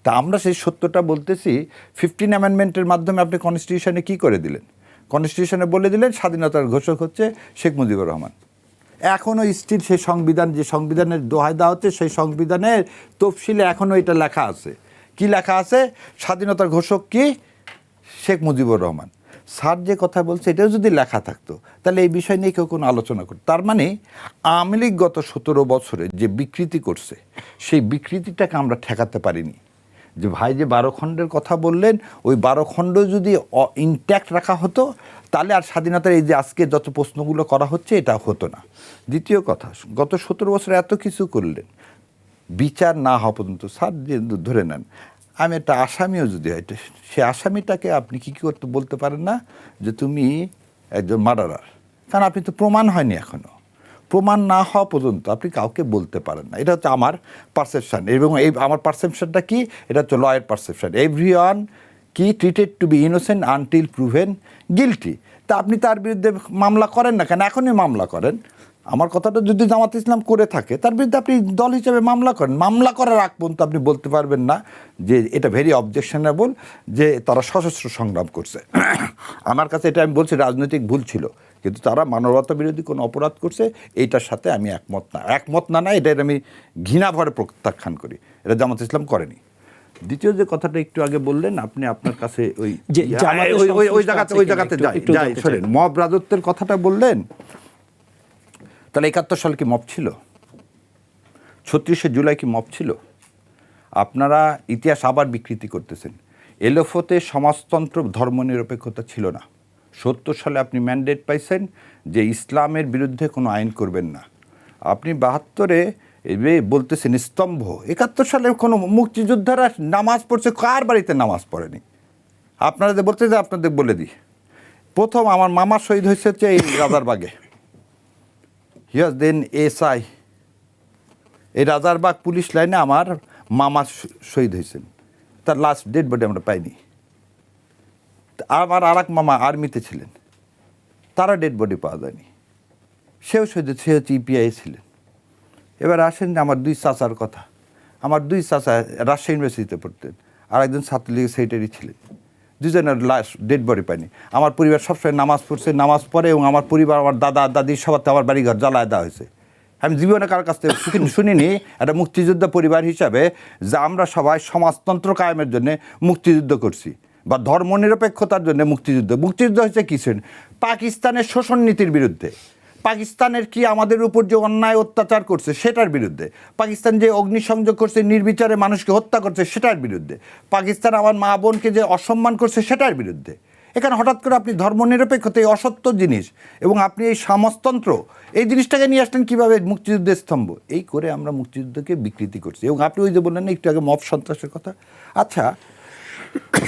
তা আমরা সেই সত্যটা বলতেছি। 15 অ্যামেন্ডমেন্টের মাধ্যমে আপনি কনস্টিটিউশনে কি করে দিলেন? কনস্টিটিউশনে বলে দিলেন স্বাধীনতার ঘোষক হচ্ছে শেখ মুজিবুর রহমান। এখনও স্টিল সেই সংবিধান, যে সংবিধানের দোহাই দেওয়া হচ্ছে, সেই সংবিধানের তফসিলে এখনও এটা লেখা আছে। কি লেখা আছে? স্বাধীনতার ঘোষক কি? শেখ মুজিবুর রহমান। স্যার যে কথা বলছে এটাও যদি লেখা থাকতো তাহলে এই বিষয় নিয়ে কেউ কোনো আলোচনা করতো। তার মানে আওয়ামী লীগ গত 17 বছরে যে বিকৃতি করছে সেই বিকৃতিটাকে আমরা ঠেকাতে পারিনি। যে ভাই যে 12 খণ্ডের কথা বললেন, ওই 12 খণ্ড যদি ইনট্যাক্ট রাখা হতো তাহলে আর স্বাধীনতার এই যে আজকে যত প্রশ্নগুলো করা হচ্ছে এটা হতো না। দ্বিতীয় কথা, গত 17 বছরে এত কিছু করলেন, বিচার না হওয়া পর্যন্ত স্যার যে ধরে নেন আমি একটা আসামিও যদি হয়, সে আসামিটাকে আপনি কী করতে বলতে পারেন না যে তুমি একজন মার্ডারার, কারণ আপনি তো প্রমাণ হয়নি এখনও। প্রমাণ না হওয়া পর্যন্ত আপনি কাউকে বলতে পারেন না। এটা হচ্ছে আমার পারসেপশান, এবং এই আমার পারসেপশানটা কি, এটা হচ্ছে লয়ের পারসেপশান। এভরিওয়ান কি treated to be innocent until proven guilty. তা আপনি তার বিরুদ্ধে মামলা করেন না কেন? এখনই মামলা করেন। আমার কথাটা যদি জামাত ইসলাম করে থাকে তার বিরুদ্ধে আপনি দল হিসেবে মামলা করেন। মামলা করার আগ পর্যন্ত আপনি বলতে পারবেন না যে এটা ভেরি অবজেকশনেবল যে তারা সশস্ত্র সংগ্রাম করছে। আমার কাছে এটা আমি বলছি রাজনৈতিক ভুল ছিল, কিন্তু তারা মানবতা বিরোধী কোনো অপরাধ করছে এইটার সাথে আমি একমত না এটা আমি ঘৃণা ভরে প্রত্যাখ্যান করি। এটা জামাত ইসলাম করেনি। দ্বিতীয় যে কথাটা একটু আগে বললেন আপনি, আপনার কাছে ওই জায়গাতে যাই শোনেন, মব রাজত্বের কথাটা বললেন, তাহলে 71 সালে কি মব ছিল? 36শে জুলাই কি মব ছিল? আপনারা ইতিহাস আবার বিকৃতি করতেছেন। এলোফোতে সমাজতন্ত্র ধর্মনিরপেক্ষতা ছিল না। 70 সালে আপনি ম্যান্ডেট পাইছেন যে ইসলামের বিরুদ্ধে কোনো আইন করবেন না। আপনি 72-এ বলতেছেন স্তম্ভ। 71 সালে কোনো মুক্তিযোদ্ধারা নামাজ পড়ছে, কার বাড়িতে নামাজ পড়েনি? আপনারা যে বলতে যে আপনাদের বলে দিই, প্রথম আমার মামা শহীদ হয়েছে হচ্ছে এই রাজারবাগে। হিয়াজ দেন এসআই, এই রাজারবাগ পুলিশ লাইনে আমার মামা শহীদ হয়েছেন, তার লাস্ট ডেড বডি আমরা পাইনি। আমার আর এক মামা আর্মিতে ছিলেন, তারা ডেড বডি পাওয়া যায়নি, সেও শহীদ, সে হচ্ছে ইপিআই ছিলেন। এবার আসেন আমার 2 চাচার কথা। আমার 2 চাচা রাজশাহী ইউনিভার্সিটিতে পড়তেন, আর একজন ছাত্রলীগের সেক্রেটারি ছিলেন। দুজনের লাস্ট ডেড বডি পায়নি। আমার পরিবার সবসময় নামাজ পড়ছে, নামাজ পড়ে, এবং আমার পরিবার, আমার দাদা দাদি সবার আমার বাড়িঘর জ্বালায় দেওয়া হয়েছে। আমি জীবনে কার কাছ থেকে শুনিনি একটা মুক্তিযোদ্ধা পরিবার হিসাবে যে আমরা সবাই সমাজতন্ত্র কায়েমের জন্য মুক্তিযুদ্ধ করছি বা ধর্মনিরপেক্ষতার জন্য মুক্তিযুদ্ধ হয়েছে কিছু পাকিস্তানের শোষণ নীতির বিরুদ্ধে, পাকিস্তানের কি আমাদের উপর যে অন্যায় অত্যাচার করছে সেটার বিরুদ্ধে, পাকিস্তান যে অগ্নিসংযোগ করছে, নির্বিচারে মানুষকে হত্যা করছে সেটার বিরুদ্ধে, পাকিস্তান আমার মা বোনকে যে অসম্মান করছে সেটার বিরুদ্ধে। এখানে হঠাৎ করে আপনি ধর্মনিরপেক্ষতা, এই অসত্য জিনিস, এবং আপনি এই সমাজতন্ত্র, এই জিনিসটাকে নিয়ে আসলেন কীভাবে? মুক্তিযুদ্ধের স্তম্ভ। এই করে আমরা মুক্তিযুদ্ধকে বিকৃতি করছি। এবং আপনি ওই যে বললেন না একটু আগে মব সন্ত্রাসের কথা, আচ্ছা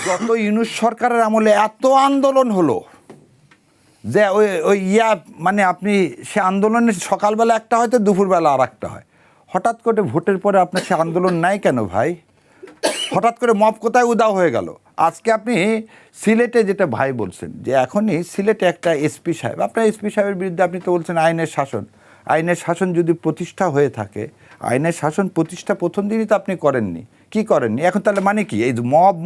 গত ইউনূস সরকারের আমলে এত আন্দোলন হলো যে ওই মানে আপনি সে আন্দোলনের সকালবেলা একটা হয় তো দুপুরবেলা আর একটা হয়। হঠাৎ করে ভোটের পরে আপনার সে আন্দোলন নাই কেন ভাই? হঠাৎ করে মব কোথায় উদাও হয়ে গেল? আজকে আপনি সিলেটে যেটা ভাই বলছেন যে এখনই সিলেটে একটা এসপি সাহেব, আপনার এসপি সাহেবের বিরুদ্ধে আপনি তো বলছেন আইনের শাসন যদি প্রতিষ্ঠা হয়ে থাকে, আইনের শাসন প্রতিষ্ঠা প্রথম দিনই তো আপনি করেননি। কি করেননি? এখন তাহলে মানে কি? এই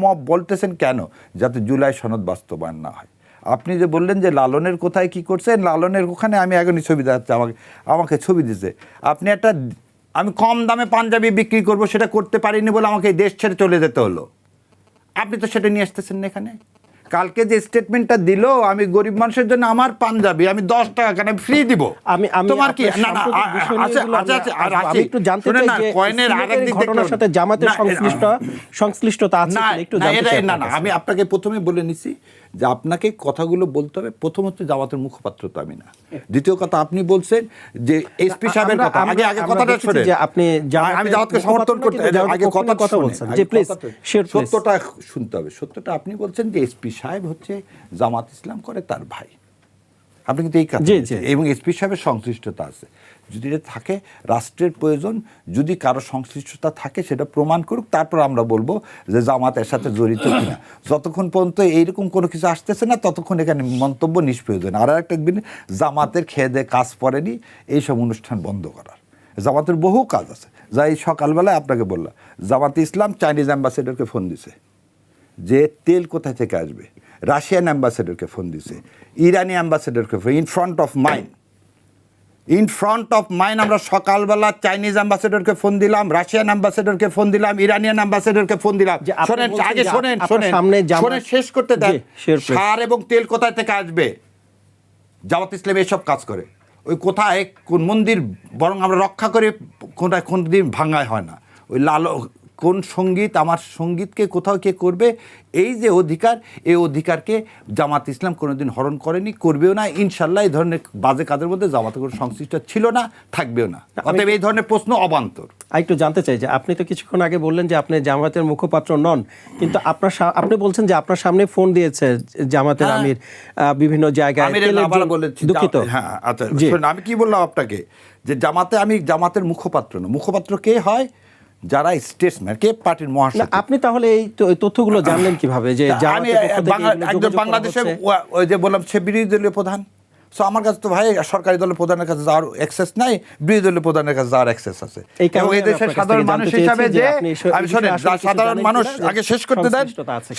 মব বলতেছেন কেন? যাতে জুলাই সনদ বাস্তবায়ন না হয়। আপনি যে বললেন যে লালনের কোথায় কি করছেন, লালনের ওখানে আমি এখনই ছবি দেখাচ্ছি, আমাকে ছবি দিছে। আপনি আমি কম দামে পাঞ্জাবি বিক্রি করব সেটা করতে পারিনি বলে আমাকে এই দেশ ছেড়ে চলে যেতে হলো। আপনি তো সেটা নিয়ে আসতেছেন না এখানে। কালকে যে স্টেটমেন্টটা দিল, আমি গরিব মানুষের জন্য আমার পাঞ্জাবি আমি 10 টাকা কেন ফ্রি দিব, তোমার কি? না না
আমি একটু জানতে চাই যে কয়েনের আরেকদিক ঘটনার সাথে জামাতের সংশ্লিষ্টতা আছে কিনা একটু জানতে চাই।
না আমি আপনাকে প্রথমে বলে নিছি যে আপনাকে কথাগুলো বলতে হবে। প্রথম হচ্ছে জামাতের মুখপাত্র তো আমি না। দ্বিতীয় কথা, আপনি বলছেন যে এসপি সাহেবের কথা, আগে কথাটা শুনে যে আপনি আমি জামাতকে সমর্থন করতে, আগে কথা বলছেন যে প্লিজ সত্যটা শুনতে হবে। সত্যটা আপনি বলছেন যে এসপি সাহেব হচ্ছে জামাত ইসলাম করে তার ভাই। আপনি কিন্তু এই কাজ, এবং এসপি সাহেবের সংশ্লিষ্টতা আছে। যদি এটা থাকে, রাষ্ট্রের প্রয়োজন, যদি কারো সংশ্লিষ্টতা থাকে সেটা প্রমাণ করুক, তারপর আমরা বলবো যে জামাত এর সাথে জড়িত কিনা। যতক্ষণ পর্যন্ত এইরকম কোনো কিছু আসতেছে না ততক্ষণ এখানে মন্তব্য নিষ্প্রয়োজন। আর একটা দিন জামাতের খেয়ে দেয়ে কাজ পড়েনি এইসব অনুষ্ঠান বন্ধ করার। জামাতের বহু কাজ আছে। যা এই সকালবেলায় আপনাকে বললাম, জামাতে ইসলাম চাইনিজ অ্যাম্বাসেডরকে ফোন দিছে যে তেল কোথায় থেকে আসবে, রাশিয়ান অ্যাম্বাসেডরকে ফোন দিছে, ইরানি অ্যাম্বাসেডরকে phone, in front of mind.
In front of mind আমরা সকালবেলা চাইনিজ অ্যাম্বাসেডরকে ফোন দিলাম, রাশিয়ান অ্যাম্বাসেডরকে ফোন দিলাম, ইরানিয়ান অ্যাম্বাসেডরকে ফোন দিলাম।
যে আপনি
শোনেন
বলছেন
আগে,
যে
শোনেন
আপনার
শোনেন
সামনে
শোনেন, শেষ করতে দেন।
জি, sure, please.
সার এবং তেল কোথায় থেকে আসবে? জামাত ইসলাম এসব কাজ করে। ওই কোথায় কোন মন্দির বরং আমরা রক্ষা করে, কোনটা কোন দিন ভাঙায় হয় না। ওই কোন সঙ্গীত, আমার সঙ্গীতকে কোথাও কে করবে, এই যে অধিকার, এই অধিকারকে জামাত ইসলাম কোনোদিন হরণ করেনি, করবেও না ইনশাল্লাহ। এই ধরনের বাজে কাজের মধ্যে জামাতের কোনো সংশ্লিষ্ট ছিল না, থাকবেও না। অতএব এই ধরনের প্রশ্ন অবান্তর।
একটু জানতে চাই যে আপনি তো কিছুক্ষণ আগে বললেন যে আপনি জামাতের মুখপাত্র নন, কিন্তু আপনি বলছেন যে আপনার সামনে ফোন দিয়েছে জামাতের আমির বিভিন্ন জায়গায়। দুঃখিত,
হ্যাঁ আচ্ছা, আমি কি বললাম আপনাকে যে আমি জামাতের মুখপাত্র না। মুখপাত্র কে হয়? যারা স্টেটসম্যান, কে পার্টির মহাসচিব।
আপনি তাহলে এই তথ্যগুলো জানলেন কিভাবে যে
আমি একজন বাংলাদেশে ওই যে বললাম সে বিরোধী দলীয় প্রধান, সো আমার কাছে তো ভাই সরকারি দলের প্রধানের কাছে যাওয়ার অ্যাক্সেস নাই, বিরোধী দলের প্রধানের কাছে যাওয়ার অ্যাক্সেস আছে। এবং এই দেশের সাধারণ মানুষ হিসাবে যে আমি শোনেন, সাধারণ মানুষ আগে শেষ করতে দেন।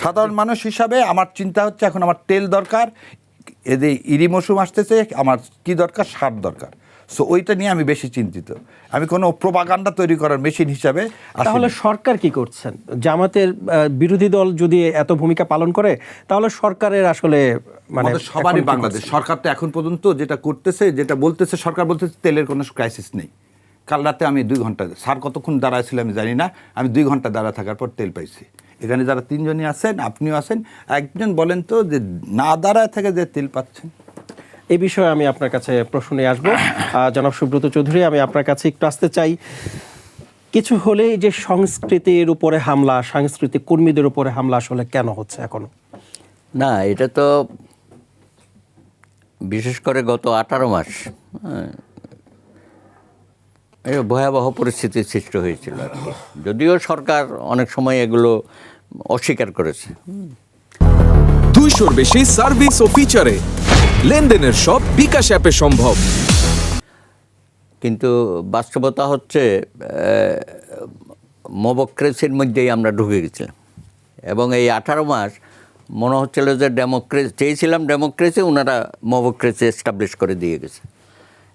সাধারণ মানুষ হিসাবে আমার চিন্তা হচ্ছে এখন আমার তেল দরকার, এদের ইরি মৌসুম আসতেছে, আমার কি দরকার? সার দরকার। সো ওইটা নিয়ে আমি বেশি চিন্তিত। আমি কোনো প্রোপাগান্ডা তৈরি করার মেশিন হিসাবে।
তাহলে সরকার কি করছেন? জামাতের বিরোধী দল যদি এত ভূমিকা পালন করে তাহলে সরকারের আসলে মানে
সবারই বাংলাদেশ সরকার তো এখন পর্যন্ত যেটা করতেছে, যেটা বলতেছে, সরকার বলতেছে তেলের কোনো ক্রাইসিস নেই। কাল রাতে আমি 2 ঘন্টা, স্যার কতক্ষণ দাঁড়ায় ছিল আমি জানি না, আমি 2 ঘন্টা দাঁড়া থাকার পর তেল পাইছি। এখানে যারা 3 জনই আছেন, আপনিও আছেন, একজন বলেন তো যে না দাঁড়ায় থেকে যে তেল পাচ্ছেন।
এই বিষয়ে আমি আপনার কাছে প্রশ্ন নিয়ে আসবো। জনাব সুব্রত চৌধুরী, আমি আপনার কাছে একটু আসতে চাই। কিছু হলেই যে সংস্কৃতির উপরে হামলা, সাংস্কৃতিক কর্মীদের উপরে হামলা আসলে কেন হচ্ছে এখনো?
না, এটা তো বিশেষ করে গত 18 মাস ভয়াবহ পরিস্থিতির সৃষ্টি হয়েছিল আর কি। যদিও সরকার অনেক সময় এগুলো অস্বীকার করেছে।
200-র বেশি সার্ভিস ও ফিচারে লেনদেনের সব বিকাশ অ্যাপে সম্ভব।
কিন্তু বাস্তবতা হচ্ছে মবক্রেসির মধ্যেই আমরা ঢুকে গেছিলাম। এবং এই 18 মাস মনে হচ্ছিল যে চেয়েছিলাম ডেমোক্রেসি, ওনারা মবক্রেসি এস্টাবলিশ করে দিয়ে গেছে।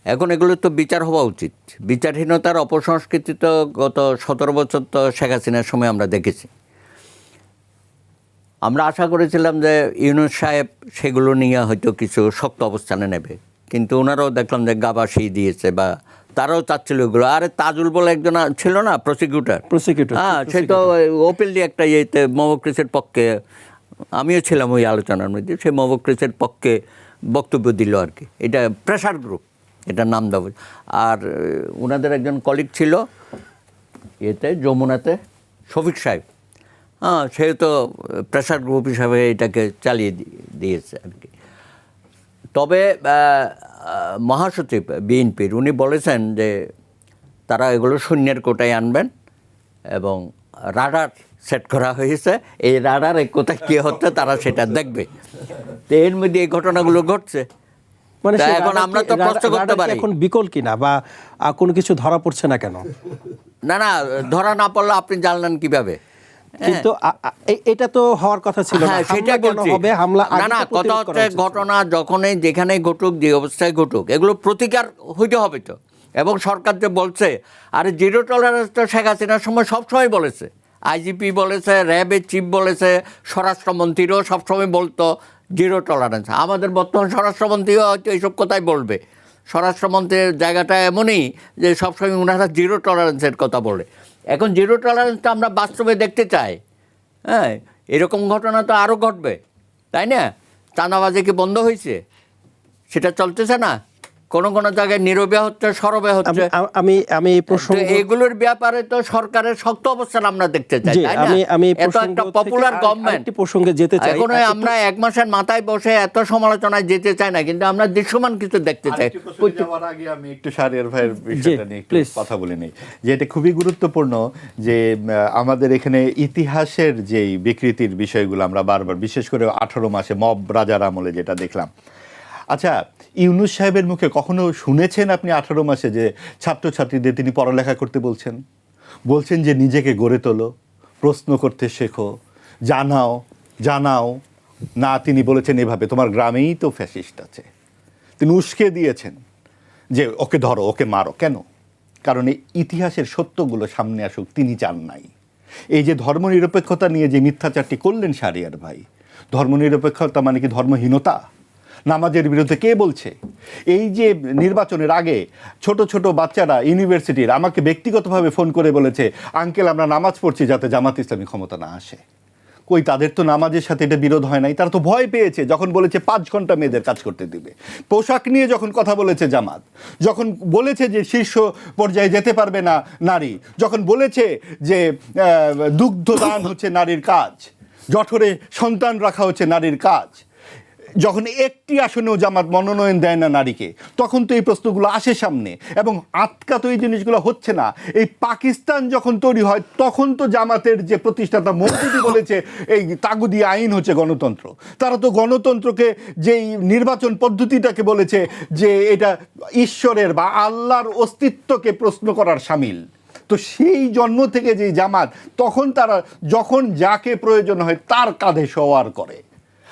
এখন এগুলো তো বিচার হওয়া উচিত। বিচারহীনতার অপসংস্কৃতি তো গত 17 বছর তো শেখ হাসিনার সময় আমরা দেখেছি। আমরা আশা করেছিলাম যে ইউনূস সাহেব সেগুলো নিয়ে হয়তো কিছু শক্ত অবস্থানে নেবে, কিন্তু ওনারাও দেখলাম যে গাবাসি দিয়েছে, বা তারাও চাচ্ছিল এগুলো। আরে তাজুল বলে একজন ছিল না প্রসিকিউটর, হ্যাঁ, সে তো ওপেনলি একটা ইয়েতে মবক্রেসের পক্ষে, আমিও ছিলাম ওই আলোচনার মধ্যে, সে মবক্রেসের পক্ষে বক্তব্য দিল আর কি। এটা প্রেশার গ্রুপ, এটার নাম দেবো। আর ওনাদের একজন কলিগ ছিল এতে যমুনাতে, শফিক সাহেব, হ্যাঁ, সে তো প্রেশার গ্রুপ হিসাবে এটাকে চালিয়ে দিয়েছে আর কি। তবে মহাসচিব বিএনপির উনি বলেছেন যে তারা এগুলো শূন্যের কোটায় আনবেন এবং রাডার সেট করা হয়েছে, এই রাডারে কোথায় কী হচ্ছে তারা সেটা দেখবে। তো এর মধ্যে এই ঘটনাগুলো ঘটছে।
মানে
এখন আমরা তো প্রশ্ন করতে পারি
এখন বিকল কিনা, বা কোনো কিছু ধরা পড়ছে না কেন?
না, ধরা না পড়লে আপনি জানলেন কিভাবে?
কিন্তু এটা তো হওয়ার কথা ছিল না।
সেটা বলছি। না, কথা হচ্ছে ঘটনা যখনই যেখানেই ঘটুক, যে অবস্থায় ঘটুক, এগুলো প্রতিকার হইতে হবে তো। এবং সরকার যে বলছে, আরে জিরো টলারেন্স তো শেখ হাসিনার সময় সবসময় বলেছে, আইজিপি বলেছে, র্যাবের চিফ বলেছে, স্বরাষ্ট্রমন্ত্রীরও সবসময় বলতো জিরো টলারেন্স। আমাদের বর্তমান স্বরাষ্ট্রমন্ত্রীও হয়তো এইসব কথাই বলবে। স্বরাষ্ট্রমন্ত্রীর জায়গাটা এমনই যে সবসময় ওনারা জিরো টলারেন্সের কথা বলে। এখন জিরো টলারেন্সটা আমরা বাস্তবে দেখতে চাই। হ্যাঁ, এরকম ঘটনা তো আরও ঘটবে, তাই না? চাঁদাবাজি কি বন্ধ হয়েছে? সেটা চলতেছে না? কোন কোন জায়গায় নীরবে হচ্ছে, সরবে হচ্ছে।
আমি
এগুলোর ব্যাপারে তো সরকারের শক্ত অবস্থান আমরা দেখতে চাই, তাই না? এত একটা পপুলার গভর্নমেন্ট,
প্রসঙ্গে যেতে চাই।
এখন আমরা 1 মাসের মাথায় বসে এত সমালোচনায় যেতে চাই না, কিন্তু আমরা দৃশ্যমান কিছু দেখতে চাই।
যাওয়ার আগে আমি একটু শাহরিয়ার ভাইয়ের বিষয়টা নিয়ে একটু কথা বলে নিই, যে এটা খুবই গুরুত্বপূর্ণ যে আমাদের এখানে ইতিহাসের যেই বিকৃতির বিষয়গুলো আমরা বারবার, বিশেষ করে 18 মাসে মব রাজার আমলে যেটা দেখলাম। আচ্ছা, ইউনূস সাহেবের মুখে কখনো শুনেছেন আপনি 18 মাসে যে ছাত্রছাত্রীদের তিনি পড়ালেখা করতে বলছেন যে নিজেকে গড়ে তোলো, প্রশ্ন করতে শেখো, জানাও না? তিনি বলেছেন এভাবে, তোমার গ্রামেই তো ফ্যাসিস্ট আছে। তিনি উস্কে দিয়েছেন যে ওকে ধরো, ওকে মারো। কেন? কারণ এই ইতিহাসের সত্যগুলো সামনে আসুক তিনি চান নাই। এই যে ধর্মনিরপেক্ষতা নিয়ে যে মিথ্যাচারটি করলেন শাহরিয়ার ভাই, ধর্মনিরপেক্ষতা মানে কি ধর্মহীনতা? নামাজের বিরুদ্ধে কে বলছে? এই যে নির্বাচনের আগে ছোট ছোট বাচ্চারা ইউনিভার্সিটির আমাকে ব্যক্তিগতভাবে ফোন করে বলেছে, আঙ্কেল আমরা নামাজ পড়ছি যাতে জামাত ইসলামী ক্ষমতা না আসে। কই, তাদের তো নামাজের সাথে এটা বিরোধ হয় নাই, তারা তো ভয় পেয়েছে যখন বলেছে 5 ঘন্টা মেয়েদের কাজ করতে দিবে। পোশাক নিয়ে যখন কথা বলেছে জামাত, যখন বলেছে যে শীর্ষ পর্যায়ে যেতে পারবে না নারী, যখন বলেছে যে দুগ্ধদান হচ্ছে নারীর কাজ, জঠরে সন্তান রাখা হচ্ছে নারীর কাজ, যখন একটি আসনেও জামাত মনোনয়ন দেয় না নারীকে, তখন তো এই প্রশ্নগুলো আসে সামনে। এবং আটকা তো এই জিনিসগুলো হচ্ছে না। এই পাকিস্তান যখন তৈরি হয় তখন তো জামাতের যে প্রতিষ্ঠাতা মৌদুদি বলেছে এই তাগুদি আইন হচ্ছে গণতন্ত্র। তারা তো গণতন্ত্রকে যেই নির্বাচন পদ্ধতিটাকে বলেছে যে এটা ঈশ্বরের বা আল্লাহর অস্তিত্বকে প্রশ্ন করার শামিল। তো সেই জন্ম থেকে যে জামাত, তখন তারা যখন যাকে প্রয়োজন হয় তার কাঁধে সওয়ার করে।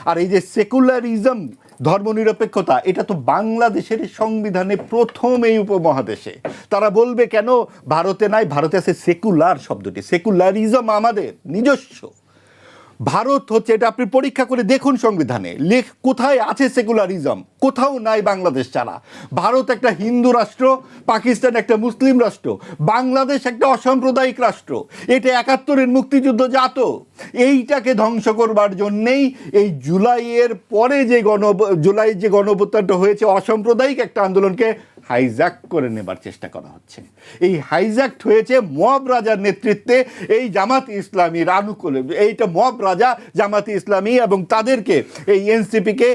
আর এই যে সেকুলারিজম, ধর্মনিরপেক্ষতা, এটা তো বাংলাদেশের সংবিধানে প্রথম এই উপমহাদেশে। তারা বলবে কেন ভারতে নাই? ভারতে আছে সেকুলার শব্দটি, সেকুলারিজম আমাদের নিজস্ব। ভারত হচ্ছে, এটা আপনি পরীক্ষা করে দেখুন সংবিধানে কোথায় আছে সেকুলারিজম? কোথাও নাই বাংলাদেশ ছাড়া। ভারত একটা হিন্দু রাষ্ট্র, পাকিস্তান একটা মুসলিম রাষ্ট্র, বাংলাদেশ একটা অসাম্প্রদায়িক রাষ্ট্র। এটা 71-এর মুক্তিযুদ্ধ জাত। এইটাকে ধ্বংস করবার জন্যেই এই জুলাইয়ের পরে যে জুলাই যে গণঅভ্যুত্থানটা হয়েছে, অসাম্প্রদায়িক একটা আন্দোলনকে হাইজ্যাক করে নেবার চেষ্টা করা হচ্ছে। এই হাইজ্যাক্ট হয়েছে মব রাজার নেতৃত্বে, এই জামাত ইসলামীর আনুকূলে। এইটা মব রাজা জামাত ইসলামী এবং তাদেরকে এই এনসিপিকে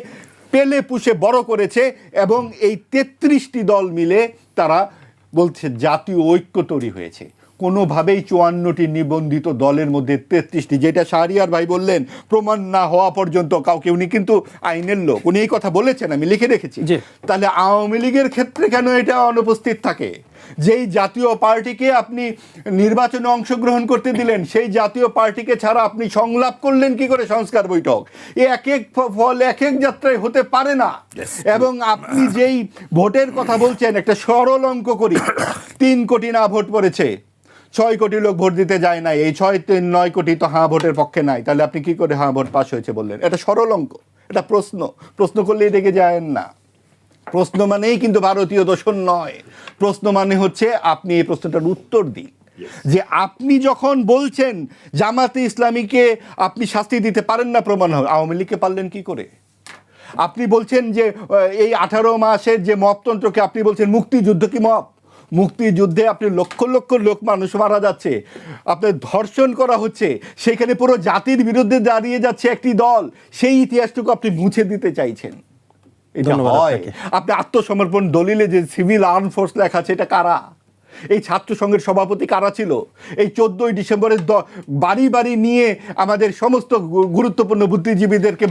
পেলে পুষে বড় করেছে। এবং এই 33টি দল মিলে তারা বলছে জাতীয় ঐক্য তৈরি হয়েছে। কোনোভাবেই 54টি নিবন্ধিত দলের মধ্যে 33টি, যেটা শাহরিয়ার ভাই বললেন প্রমাণ না হওয়া পর্যন্ত কাউকে, উনি কিন্তু আইনের লোক, উনি এই কথা বলেছেন, আমি লিখে রেখেছি। তাহলে আওয়ামী লীগের ক্ষেত্রে কেন এটা অনুপস্থিত থাকে? যেই জাতীয় পার্টিকে আপনি নির্বাচনে অংশগ্রহণ করতে দিলেন, সেই জাতীয় পার্টিকে ছাড়া আপনি সংলাপ করলেন কি করে সংস্কার বৈঠক? এক এক ফল এক এক যাত্রায় হতে পারে না। এবং আপনি যেই ভোটের কথা বলছেন, একটা সরল অঙ্ক করি, 3 কোটি না ভোট পড়েছে, 6 কোটি লোক ভোট দিতে যায় না, এই 6-9 কোটি তো হ্যাঁ ভোটের পক্ষে নাই। তাহলে আপনি কি করে হ্যাঁ ভোট পাস হয়েছে বললেন? এটা সরল অঙ্ক, এটা প্রশ্ন করলেই রেগে যায়েন না। প্রশ্ন মানেই কিন্তু ভারতীয় দর্শন নয়। প্রশ্ন মানে হচ্ছে আপনি এই প্রশ্নটার উত্তর দিন, যে আপনি যখন বলছেন জামাতে ইসলামীকে আপনি শাস্তি দিতে পারেন না, প্রমাণ হয় আওয়ামী লীগকে পারলেন কি করে? আপনি বলছেন যে এই 18 মাসের যে মপতন্ত্রকে আপনি বলছেন মুক্তিযুদ্ধ কি মপ? মুক্তিযুদ্ধে আপনি লক্ষ লক্ষ লোক মানুষ মারা যাচ্ছে, আপনার ধর্ষণ করা হচ্ছে, সেখানে পুরো জাতির বিরুদ্ধে দাঁড়িয়ে যাচ্ছে একটি দল, সেই ইতিহাসটুকু আপনি মুছে দিতে চাইছেন। এটা হয়? আপনি আত্মসমর্পণ দলিলে যে সিভিল আর্ম ফোর্স লেখা আছে, এটা কারা? এই ছাত্র সংঘের সভাপতি কারা ছিল? এই 14ই ডিসেম্বরের বাড়ি বাড়ি নিয়ে আমাদের সমস্ত গুরুত্বপূর্ণ বুদ্ধিজীবীদেরকে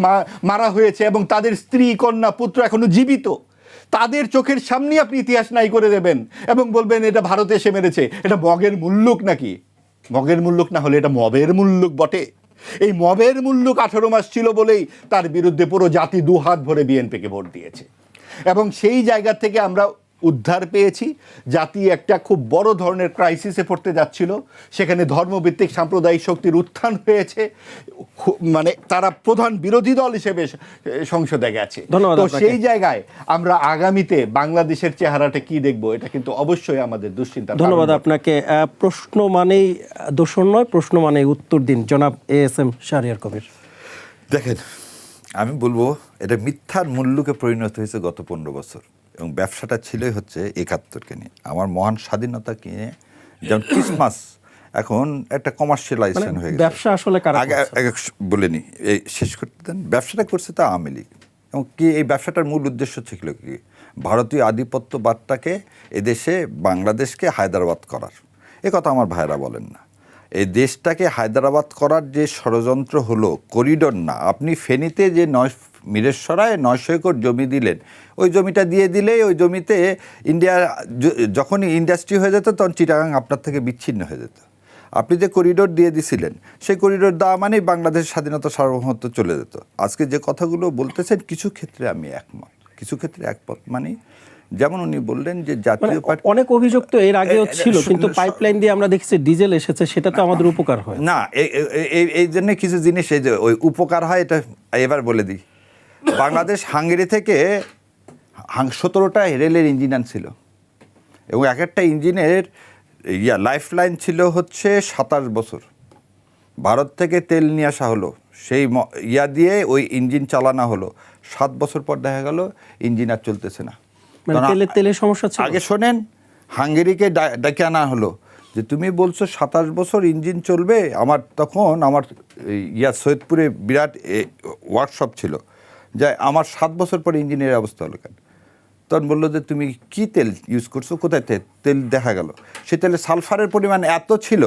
মারা হয়েছে এবং তাদের স্ত্রী কন্যা পুত্র এখনো জীবিত। তাদের চোখের সামনে আপনি ইতিহাস নাই করে দেবেন এবং বলবেন এটা ভারতে এসে মেরেছে। এটা মগের মুল্লুক নাকি? মগের মুল্লুক না হলে এটা মবের মুল্লুক বটে। এই মবের মুল্লুক 18 মাস ছিল বলেই তার বিরুদ্ধে পুরো জাতি 2 হাত ভরে বিএনপিকে ভোট দিয়েছে। এবং সেই জায়গা থেকে আমরা উদ্ধার পেয়েছি। জাতি একটা খুব বড় ধরনের ক্রাইসিসে পড়তে যাচ্ছিল, সেখানে ধর্মভিত্তিক সাম্প্রদায়িক শক্তির উত্থান হয়েছে, মানে তারা প্রধান বিরোধী দল হিসেবে সংসদে গেছে। তো সেই জায়গায় আমরা আগামীতে বাংলাদেশের চেহারাটা কি দেখবো, এটা কিন্তু অবশ্যই আমাদের দুশ্চিন্তা।
ধন্যবাদ আপনাকে। প্রশ্ন মানেই দোষণ নয়, প্রশ্ন মানেই উত্তর দিন, জনাব ASM শাহরিয়ার কবির।
দেখেন, আমি বলবো এটা মিথ্যার মূল্যকে পরিণত হয়েছে গত 15 বছর, এবং ব্যবসাটা ছিলই হচ্ছে 71কে নিয়ে, আমার মহান স্বাধীনতাকে নিয়ে। যেমন ক্রিসমাস এখন একটা কমার্শিয়ালাইজেশন হয়ে গেছে। ব্যবসা আসলে আগে বলে নি, এই শেষ করতে দেন। ব্যবসাটা করছে তো আওয়ামী লীগ, এবং কি এই ব্যবসাটার মূল উদ্দেশ্য ছিল কি? ভারতীয় আধিপত্যবাদটাকে এদেশে বাংলাদেশকে হায়দ্রাবাদ করার। এ কথা আমার ভাইরা বলেন না। এই দেশটাকে হায়দ্রাবাদ করার যে ষড়যন্ত্র হলো, করিডোর না, আপনি ফেনীতে যে মিরেশ্বরায় 900 একর জমি দিলেন, ওই জমিটা দিয়ে দিলেই ওই জমিতে ইন্ডিয়া যখনই ইন্ডাস্ট্রি হয়ে যেত তখন চিটাগাং আপনার থেকে বিচ্ছিন্ন হয়ে যেত। আপনি যে করিডোর দিয়ে দিছিলেন, সেই করিডোর দেওয়া মানেই বাংলাদেশের স্বাধীনতা সার্বভৌমত্ব চলে যেত। আজকে যে কথাগুলো বলতেছেন কিছু ক্ষেত্রে আমি একমত, কিছু ক্ষেত্রে একমত। মানে যেমন উনি বললেন যে জাতীয় পার্টি,
অনেক অভিযোগ তো এর আগেও ছিল, কিন্তু পাইপলাইন দিয়ে আমরা দেখছি ডিজেল এসেছে, সেটা তো আমাদের উপকার হয়
না। এই জন্য কিছু জিনিস এই যে ওই উপকার হয়, এটা এবার বলে দিই। বাংলাদেশ হাঙ্গেরি থেকে 17টা রেলের ইঞ্জিন আনছিল, এবং এক একটা ইঞ্জিনের লাইফ লাইন ছিল হচ্ছে 27 বছর। ভারত থেকে তেল নিয়ে আসা হলো, সেই দিয়ে ওই ইঞ্জিন চালানো হলো, 7 বছর পর দেখা গেল ইঞ্জিন আর চলতেছে না।
তেলের সমস্যা ছিল।
আগে শোনেন, হাঙ্গেরিকে ডেকে আনা হলো যে তুমি বলছো 27 বছর ইঞ্জিন চলবে। তখন আমার সৈয়দপুরে বিরাট ওয়ার্কশপ ছিল, যে আমার 7 বছর পর ইঞ্জিনের অবস্থা হলো কেন? তখন বললো যে তুমি কি তেল ইউজ করছো, কোথায় তেল দেখা গেল সে তেলে সালফারের পরিমাণ এত ছিল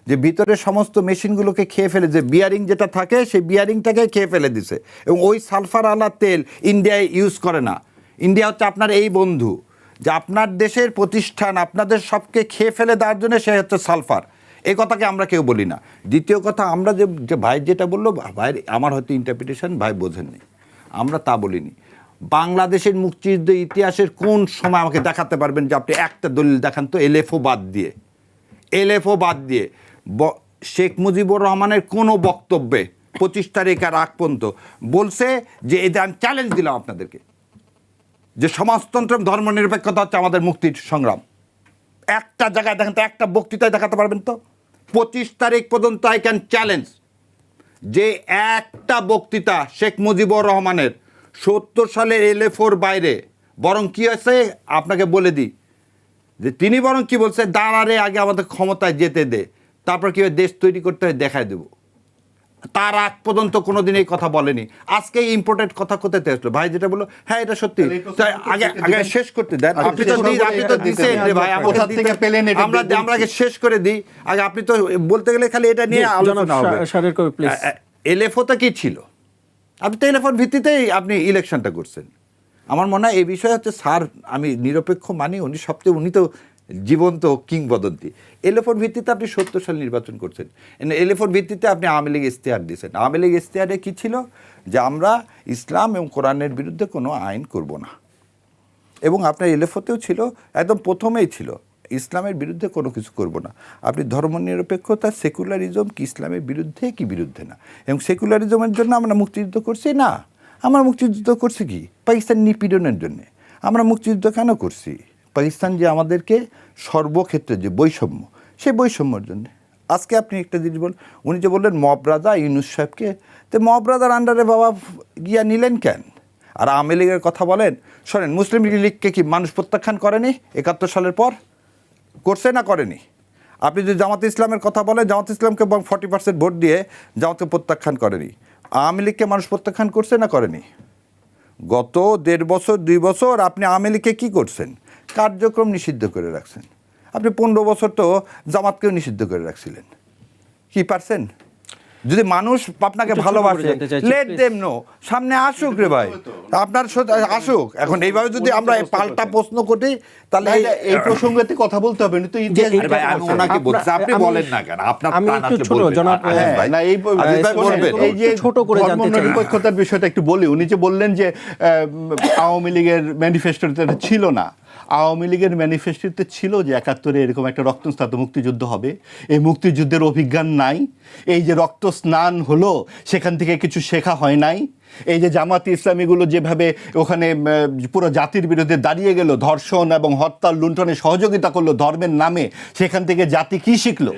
যে ভিতরে সমস্ত মেশিনগুলোকে খেয়ে ফেলে, যে বিয়ারিং যেটা থাকে সেই বিয়ারিংটাকে খেয়ে ফেলে দিছে। এবং ওই সালফার আলা তেল ইন্ডিয়ায় ইউজ করে না। ইন্ডিয়া হচ্ছে আপনার এই বন্ধু, যে আপনার দেশের প্রতিষ্ঠান আপনাদের সবকে খেয়ে ফেলে দেওয়ার জন্য সে হচ্ছে সালফার। এই কথাকে আমরা কেউ বলি না। দ্বিতীয় কথা, আমরা যে ভাই যেটা বললো, ভাই আমার হয়তো ইন্টারপ্রিটেশন ভাই বোঝেননি, আমরা তা বলিনি। বাংলাদেশের মুক্তিযুদ্ধ ইতিহাসের কোন সময় আমাকে দেখাতে পারবেন যে আপনি একটা দলিল দেখান তো, এলএফও বাদ দিয়ে শেখ মুজিবুর রহমানের কোনো বক্তব্যে 25 তারিখের আগ পর্যন্ত বলছে যে এটা আমি চ্যালেঞ্জ দিলাম আপনাদেরকে, যে সমাজতন্ত্র ধর্মনিরপেক্ষতা হচ্ছে আমাদের মুক্তির সংগ্রাম। একটা জায়গায় দেখেন তো, একটা বক্তৃতায় দেখাতে পারবেন তো? 25 তারিখ পর্যন্ত আই ক্যান চ্যালেঞ্জ যে একটা বক্তৃতা শেখ মুজিবুর রহমানের 70 সালের এলএফওর বাইরে, বরং কি হয়েছে আপনাকে বলে দিই, যে তিনি বরং কি বলছে, দাঁড়ারে আগে আমাদের ক্ষমতায় যেতে দে, তারপর কীভাবে দেশ তৈরি করতে হয় দেখায় দেবো। তার আগ পর্যন্ত কোনোদিন এই কথা বলেনি। আজকে ইম্পোর্টেড কথা কোথায় আসলো? ভাই যেটা বললো, হ্যাঁ এটা সত্যি। আগে শেষ করতে দেন, আপনি তো দিচ্ছেন রে ভাই, আমরা আগে শেষ করে দিই। আগে আপনি তো বলতে গেলে খালি এটা নিয়ে আলোচনা হবে। এলএফওটা কি ছিল? আপনি তো এলএফওর ভিত্তিতেই আপনি ইলেকশনটা করছেন। আমার মনে হয় এই বিষয়ে হচ্ছে স্যার, আমি নিরপেক্ষ মানি, উনি তো জীবন্ত কিংবদন্তি। এলএফওর ভিত্তিতে আপনি 70 সাল নির্বাচন করছেন, এলএফওর ভিত্তিতে আপনি আওয়ামী লীগ ইশতেহার দিয়েছেন। আওয়ামী লীগ ইশতেহারে কী ছিল? যে আমরা ইসলাম এবং কোরআনের বিরুদ্ধে কোনো আইন করব না, এবং আপনার এলএফওতেও ছিল, একদম প্রথমেই ছিল ইসলামের বিরুদ্ধে কোনো কিছু করব না। আপনি ধর্মনিরপেক্ষতা, সেকুলারিজম কি ইসলামের বিরুদ্ধে কি বিরুদ্ধে না। এবং সেকুলারিজমের জন্য আমরা মুক্তিযুদ্ধ করছি না, আমরা মুক্তিযুদ্ধ করছি কি পাকিস্তান নিপীড়নের জন্যে। আমরা মুক্তিযুদ্ধ কেন করছি? পাকিস্তান যে আমাদেরকে সর্বক্ষেত্রে যে বৈষম্য, সেই বৈষম্যর জন্য। আজকে আপনি একটা জিনিস উনি যে বললেন মব রাজা ইউনূস সাহেবকে, তো মব রাজার আন্ডারে বাবা গিয়া নিলেন কেন? আর আওয়ামী লীগের কথা বলেন, শোনেন, মুসলিম লীগকে কি মানুষ প্রত্যাখ্যান করেনি 71 সালের পর? করছে না করেনি? আপনি যদি জামাত ইসলামের কথা বলেন, জামাত ইসলামকে 40% ভোট দিয়ে জামাতকে প্রত্যাখ্যান করেনি। আওয়ামী লীগকে মানুষ প্রত্যাখ্যান করছে না করেনি? গত 1.5 বছর 2 বছর আপনি আওয়ামী লীগকে কী করছেন? কার্যক্রম নিষিদ্ধ করে রাখছেন। আপনি 15 বছর তো জামাতকেও নিষিদ্ধ করে রাখছিলেন। কি পারছেন? যদি মানুষ আপনাকে ভালোবাসে, লেট দেম নো, সামনে আসুক রে ভাই, আপনার আসুক। এখন এইভাবে যদি আমরা পাল্টা প্রশ্ন করি, তাহলে
এই প্রসঙ্গতে কথা বলতে হবে।
ওনাকে বলছি, আপনি বলেন না কেন? আপনার
এই যে ছোট করে ধর্মনিরপেক্ষতার বিষয়টা একটু বলি। উনি যে বললেন যে আওয়ামী লীগের ম্যানিফেস্টোতে ছিল না, আওয়ামী লীগের ম্যানিফেস্টোতে ছিল যে 71-এ এরকম একটা রক্তস্নাত মুক্তিযুদ্ধ হবে। এই মুক্তিযুদ্ধের অভিজ্ঞান নাই। এই যে রক্ত স্নান হলো, সেখান থেকে কিছু শেখা হয় নাই। এই যে জামাতি ইসলামীগুলো যেভাবে ওখানে পুরো জাতির বিরুদ্ধে দাঁড়িয়ে গেল, ধর্ষণ এবং হত্যা লুণ্ঠনে সহযোগিতা করলো ধর্মের নামে, সেখান থেকে জাতি কি শিখলো?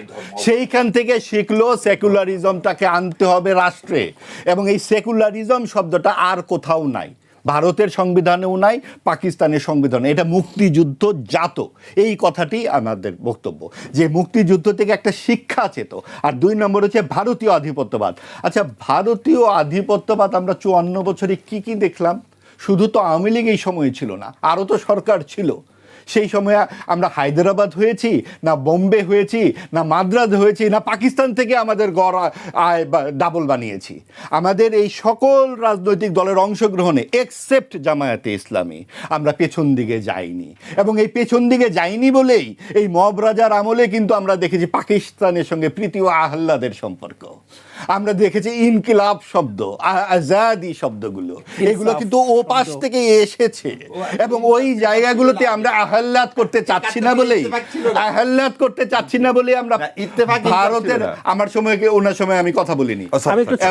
সেইখান থেকে শিখলো সেকুলারিজমটাকে আনতে হবে রাষ্ট্রে। এবং এই সেকুলারিজম শব্দটা আর কোথাও নাই, ভারতের সংবিধানেও নাই, পাকিস্তানের সংবিধানে। এটা মুক্তিযুদ্ধ জাত, এই কথাটি আমাদের বক্তব্য, যে মুক্তিযুদ্ধ থেকে একটা শিক্ষা আছে। তো আর 2 নম্বর হচ্ছে ভারতীয় আধিপত্যবাদ। আচ্ছা, ভারতীয় আধিপত্যবাদ আমরা 54 বছরে কি দেখলাম? শুধু তো আওয়ামী লীগ এই সময়ে ছিল না, আরও তো সরকার ছিল। সেই সময়ে আমরা হায়দ্রাবাদ হয়েছি না, বোম্বে হয়েছি না, মাদ্রাজ হয়েছি না, পাকিস্তান থেকে আমাদের গড় আয় ডাবল বানিয়েছি। আমাদের এই সকল রাজনৈতিক দলের অংশগ্রহণে এক্সেপ্ট জামায়াতে ইসলামী আমরা পেছন দিকে যাইনি। এবং এই পেছন দিকে যাইনি বলেই এই মব রাজার আমলে কিন্তু আমরা দেখেছি পাকিস্তানের সঙ্গে প্রীতি ও আহ্লাদের সম্পর্ক। আমরা দেখেছি ইনকিলাব শব্দ, আজাদি শব্দগুলো, এগুলো কিন্তু ও পাশ থেকে এসেছে এবং ওই জায়গাগুলোতে আমরা আহ্লাদ করতে চাচ্ছি না বলেই আমরা ভারতের, আমার সময় ওনার সময় আমি কথা বলিনি,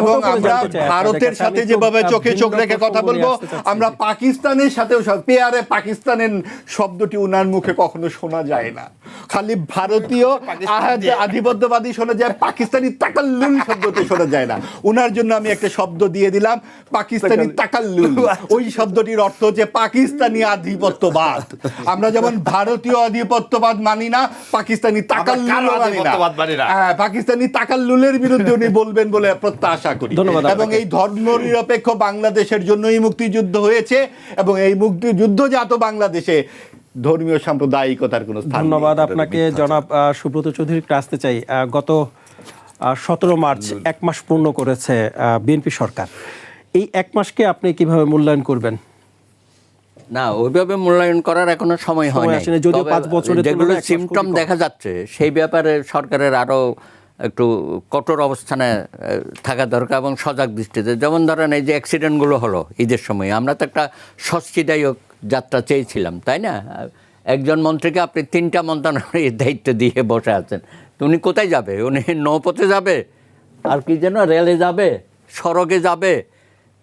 এবং আমরা ভারতের সাথে যেভাবে চোখে চোখ রেখে কথা বলবো, আমরা পাকিস্তানের সাথেও পেয়ারে পাকিস্তানের শব্দটি ওনার মুখে কখনো শোনা যায় না। খালি ভারতীয় আধিপত্যবাদী শোনা যায়, পাকিস্তানি তাকাল্লুল শব্দটি শোনা যায় না। ওনার জন্য আমি একটা শব্দ দিয়ে দিলাম, পাকিস্তানি তাকাল্লুল। ওই শব্দটির অর্থ হচ্ছে পাকিস্তানি আধিপত্যবাদ। আমরা যেমন ভারতীয় আধিপত্যবাদ মানি না, পাকিস্তানি তাকাল্লুল মানি না। হ্যাঁ, পাকিস্তানি তাকাল্লুলের বিরুদ্ধে উনি বলবেন বলে প্রত্যাশা করি। এবং এই ধর্মনিরপেক্ষ বাংলাদেশের জন্যই মুক্তিযুদ্ধ হয়েছে, এবং এই মুক্তিযুদ্ধজাত বাংলাদেশে ধর্মীয় সাম্প্রদায়িকতার কোনো স্থান নেই।
ধন্যবাদ আপনাকে জনাব সুব্রত চৌধুরী। আসতে চাই, গত 17 মার্চ 1 মাস পূর্ণ করেছে বিএনপি সরকার। এই 1 মাসকে আপনি কিভাবে মূল্যায়ন করবেন?
না, ওইভাবে মূল্যায়ন করার এখনো সময় হয়নি, যদিও 5 বছরের যেগুলো সিমটম দেখা যাচ্ছে সেই ব্যাপারে সরকারের আরো একটু কঠোর অবস্থানে থাকা দরকার এবং সজাগ দৃষ্টিতে। যেমন ধরেন এই যে অ্যাক্সিডেন্টগুলো হলো ঈদের সময়, আমরা তো একটা স্বস্তিদায়ক যাত্রা চেয়েছিলাম, তাই না? একজন মন্ত্রীকে আপনি 3টা মন্ত্রণালয়ের দায়িত্ব দিয়ে বসে আছেন, তো উনি কোথায় যাবে? উনি নৌপথে যাবে, আর কি যেন রেলে যাবে, সড়কে যাবে,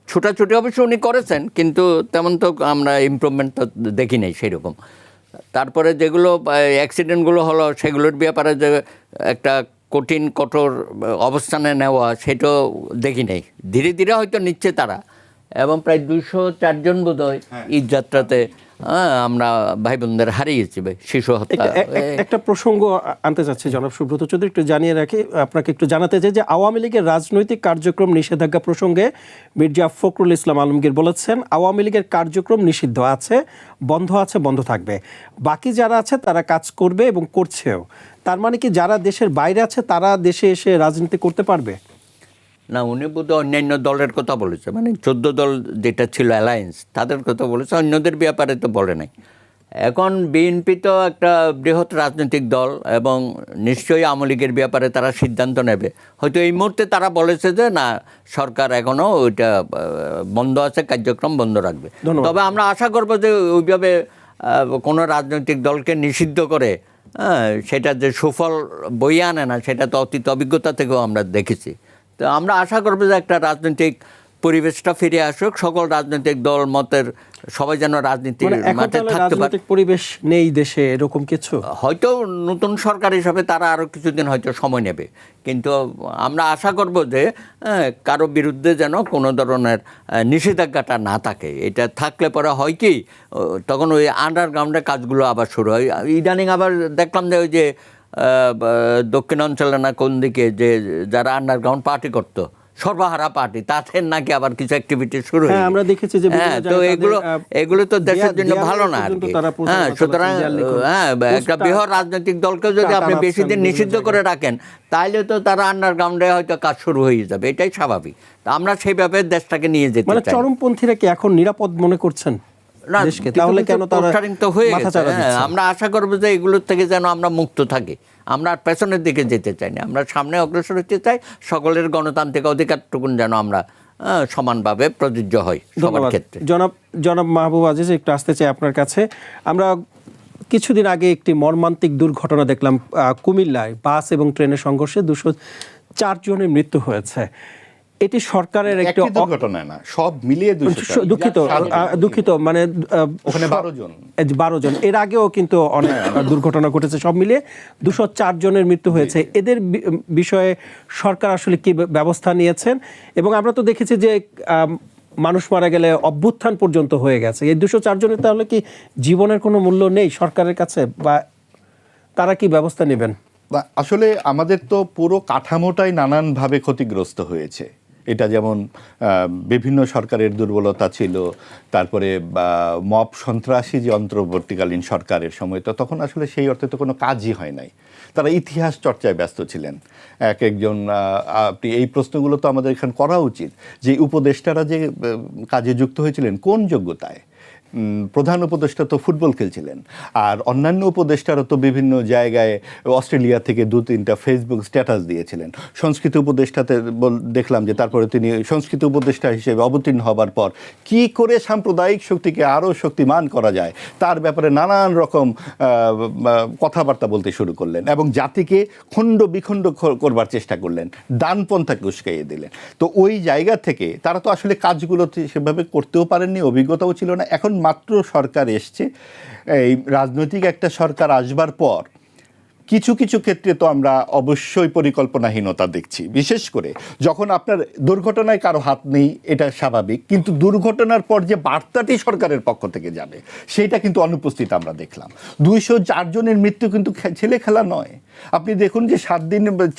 ছুটাছুটি অবশ্য উনি করেছেন, কিন্তু তেমন তো আমরা ইমপ্রুভমেন্ট তো দেখি নাই সেরকম। তারপরে যেগুলো অ্যাক্সিডেন্টগুলো হলো সেগুলোর ব্যাপারে যে একটা কঠোর অবস্থানে নেওয়া, সেটাও দেখি নাই। ধীরে ধীরে হয়তো নিচ্ছে তারা, এবং প্রায় 204 জন বোধহয় ঈদ যাত্রাতে আমরা ভাই বোনদের হারিয়েছি। শিশু হত্যা
একটা প্রসঙ্গ আনতে চাচ্ছি জনাব সুব্রত চৌধুরী, একটু জানিয়ে রাখি, আপনাকে একটু জানাতে চাই যে আওয়ামী লীগের রাজনৈতিক কার্যক্রম নিষেধাজ্ঞা প্রসঙ্গে মির্জা ফখরুল ইসলাম আলমগীর বলেছেন, আওয়ামী লীগের কার্যক্রম নিষিদ্ধ আছে, বন্ধ থাকবে, বাকি যারা আছে তারা কাজ করবে এবং করছেও। তার মানে কি যারা দেশের বাইরে আছে তারা দেশে এসে রাজনীতি করতে পারবে
না? উনি বোধহয় অন্যান্য দলের কথা বলেছে, মানে 14 দল যেটা ছিল অ্যালায়েন্স, তাদের কথা বলেছে, অন্যদের ব্যাপারে তো বলে নাই। এখন বিএনপি তো একটা বৃহৎ রাজনৈতিক দল, এবং নিশ্চয়ই আওয়ামী লীগের ব্যাপারে তারা সিদ্ধান্ত নেবে। হয়তো এই মুহূর্তে তারা বলেছে যে না, সরকার এখনও ওইটা বন্ধ আছে, কার্যক্রম বন্ধ রাখবে। তবে আমরা আশা করব যে ওইভাবে কোনো রাজনৈতিক দলকে নিষিদ্ধ করে সেটা যে সুফল বইয়ে আনে না, সেটা তো অতীত অভিজ্ঞতা থেকেও আমরা দেখেছি। তো আমরা আশা করবো যে একটা রাজনৈতিক পরিবেশটা ফিরে আসুক, সকল রাজনৈতিক দল মতের সবাই যেন রাজনীতির মাঠে থাকতে পারে।
পরিবেশ নেই দেশে এরকম কিছু,
হয়তো নতুন সরকার হিসাবে তারা আরও কিছুদিন হয়তো সময় নেবে, কিন্তু আমরা আশা করব যে কারো বিরুদ্ধে যেন কোনো ধরনের নিষেধাজ্ঞাটা না থাকে। এটা থাকলে পরে হয় কি, তখন ওই আন্ডারগ্রাউন্ডের কাজগুলো আবার শুরু হয়। ইদানিং আবার দেখলাম যে ওই যে দক্ষিণাঞ্চলে না কোন দিকে যে যারা আন্ডারগ্রাউন্ড পার্টি করতো, সর্বহারা পার্টি, তাদের নাকি আবার কিছু অ্যাক্টিভিটি শুরু হয়।
আমরা দেখেছি যে
তো এগুলো তো দেশের জন্য ভালো না আর কি। সুতরাং একটা বৃহৎ রাজনৈতিক দলকে যদি আপনি বেশি দিন নিষিদ্ধ করে রাখেন, তাহলে তো তারা আন্ডারগ্রাউন্ডে হয়তো কাজ শুরু হয়ে যাবে, এটাই স্বাভাবিক। আমরা সেইভাবে দেশটাকে নিয়ে যেতে চাই।
চরমপন্থীরা কি এখন নিরাপদ মনে করছেন দেশকে? তাহলে কেন তারা
তো হয়ে গেছে? আমরা আশা করবো যে এগুলোর থেকে যেন আমরা মুক্ত থাকি। আমরা পেছনের দিকে যেতে চাই না, আমরা সামনে অগ্রসর হতে চাই। সকলের গণতান্ত্রিক অধিকারটুকুন যেন আমরা সমানভাবে প্রযোজ্য হয় সবার ক্ষেত্রে।
জনাব মাহবুব আজিজ, একটু আসতে চাই আপনার কাছে। আমরা কিছুদিন আগে একটি মর্মান্তিক দুর্ঘটনা দেখলাম কুমিল্লায়, বাস এবং ট্রেনের সংঘর্ষে 204 জনের মৃত্যু হয়েছে। এটি সরকারের একটি
দুর্ঘটনা না, সব মিলিয়ে
দুঃখিত, মানে
ওখানে 12 জন।
এর আগেও কিন্তু অনেক দুর্ঘটনা ঘটেছে, সব মিলিয়ে 204 জনের মৃত্যু হয়েছে। এদের বিষয়ে সরকার আসলে কি ব্যবস্থা নিয়েছেন? এবং আমরা তো দেখেছি যে মানুষ মারা গেলে অভ্যুত্থান পর্যন্ত হয়ে গেছে। এই 204 জনের তাহলে কি জীবনের কোনো মূল্য নেই সরকারের কাছে, বা তারা কি ব্যবস্থা নেবেন?
আসলে আমাদের তো পুরো কাঠামোটাই নানানভাবে ক্ষতিগ্রস্ত হয়েছে। এটা যেমন বিভিন্ন সরকারের দুর্বলতা ছিল, তারপরে মব সন্ত্রাসী যে অন্তর্বর্তীকালীন সরকারের সময়, তো তখন আসলে সেই অর্থে তো কোনো কাজই হয় নাই। তারা ইতিহাস চর্চায় ব্যস্ত ছিলেন একজন। আপনি এই প্রশ্নগুলো তো আমাদের এখানে করা উচিত যে উপদেষ্টারা যে কাজে যুক্ত হয়েছিলেন কোন যোগ্যতায়, প্রধান উপদেষ্টা তো ফুটবল খেলছিলেন, আর অন্যান্য উপদেষ্টারা তো বিভিন্ন জায়গায় অস্ট্রেলিয়া থেকে 2-3টা ফেসবুক স্ট্যাটাস দিয়েছিলেন। সংস্কৃতি উপদেষ্টাতে দেখলাম যে তারপরে তিনি সংস্কৃতি উপদেষ্টা হিসেবে অবতীর্ণ হবার পর কি করে সাম্প্রদায়িক শক্তিকে আরও শক্তিমান করা যায় তার ব্যাপারে নানান রকম কথাবার্তা বলতে শুরু করলেন এবং জাতিকে খণ্ড বিখণ্ড করবার চেষ্টা করলেন, ডানপন্থাকে উস্কাইয়ে দিলেন। তো ওই জায়গা থেকে তারা তো আসলে কাজগুলো সেভাবে করতেও পারেননি, অভিজ্ঞতাও ছিল না। এখন মাত্র সরকার এসছে, এই রাজনৈতিক একটা সরকার আসবার পর কিছু কিছু ক্ষেত্রে তো আমরা অবশ্যই পরিকল্পনাহীনতা দেখছি। বিশেষ করে যখন আপনার দুর্ঘটনায় কারো হাত নেই, এটা স্বাভাবিক, কিন্তু দুর্ঘটনার পর যে বার্তাটি সরকারের পক্ষ থেকে যাবে সেটা কিন্তু অনুপস্থিত আমরা দেখলাম। 204 জনের মৃত্যু কিন্তু ছেলে খেলা নয়। আপনি দেখুন যে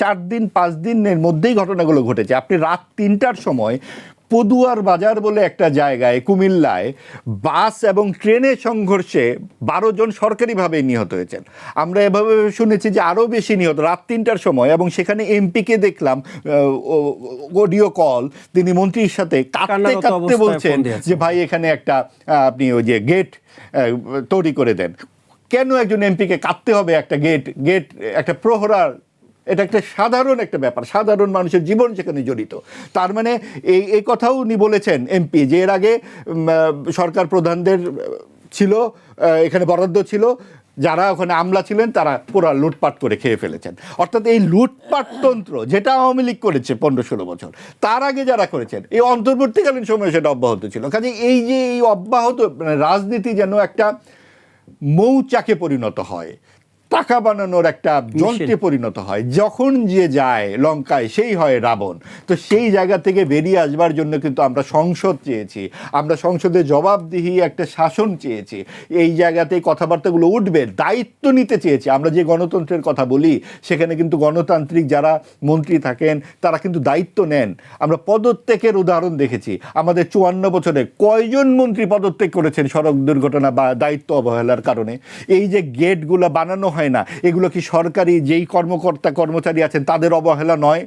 4 দিন 5 দিনের মধ্যেই ঘটনাগুলো ঘটেছে। আপনি রাত 3টার সময় পদুয়ার বাজার বলে একটা জায়গায় কুমিল্লায় বাস এবং ট্রেনের সংঘর্ষে 12 জন সরকারিভাবে নিহত হয়েছেন। আমরা এভাবে শুনেছি যে আরও বেশি নিহত রাত 3টার সময়, এবং সেখানে এমপিকে দেখলাম অডিও কল, তিনি মন্ত্রীর সাথে কাঁদতে কাঁদতে বলছেন যে ভাই এখানে একটা আপনি ওই যে গেট তৈরি করে দেন। কেন একজন এমপিকে কাঁদতে হবে একটা গেট একটা প্রহরার? এটা একটা সাধারণ একটা ব্যাপার, সাধারণ মানুষের জীবন সেখানে জড়িত। তার মানে এই কথাও উনি বলেছেন এমপি যে এর আগে সরকার প্রধানদের ছিল, এখানে বরাদ্দ ছিল, যারা ওখানে আমলা ছিলেন তারা পুরো লুটপাট করে খেয়ে ফেলেছেন। অর্থাৎ এই লুটপাট তন্ত্র যেটা আওয়ামী লীগ করেছে 15-16 বছর, তার আগে যারা করেছেন এই অন্তর্বর্তীকালীন সময়ে সেটা অব্যাহত ছিল। কাজে এই যে এই অব্যাহত রাজনীতি যেন একটা মৌচাকে পরিণত হয়, টাকা বানানোর একটা যন্ত্রে পরিণত হয়, যখন যে যায় লঙ্কায় সেই হয় রাবণ। তো সেই জায়গা থেকে বেরিয়ে আসবার জন্য কিন্তু আমরা সংসদ চেয়েছি, আমরা সংসদে জবাবদিহি একটা শাসন চেয়েছি, এই জায়গাতেই কথাবার্তাগুলো উঠবে, দায়িত্ব নিতে চেয়েছি। আমরা যে গণতন্ত্রের কথা বলি সেখানে কিন্তু গণতান্ত্রিক যারা মন্ত্রী থাকেন তারা কিন্তু দায়িত্ব নেন। আমরা পদত্যাগের উদাহরণ দেখেছি, আমাদের 54 বছরে কয়জন মন্ত্রী পদত্যাগ করেছেন সড়ক দুর্ঘটনা বা দায়িত্ব অবহেলার কারণে। এই যে গেটগুলো বানানো হয় না, এগুলো কি সরকারি যেই কর্মচারী আছেন তাদের অবহেলা নয়?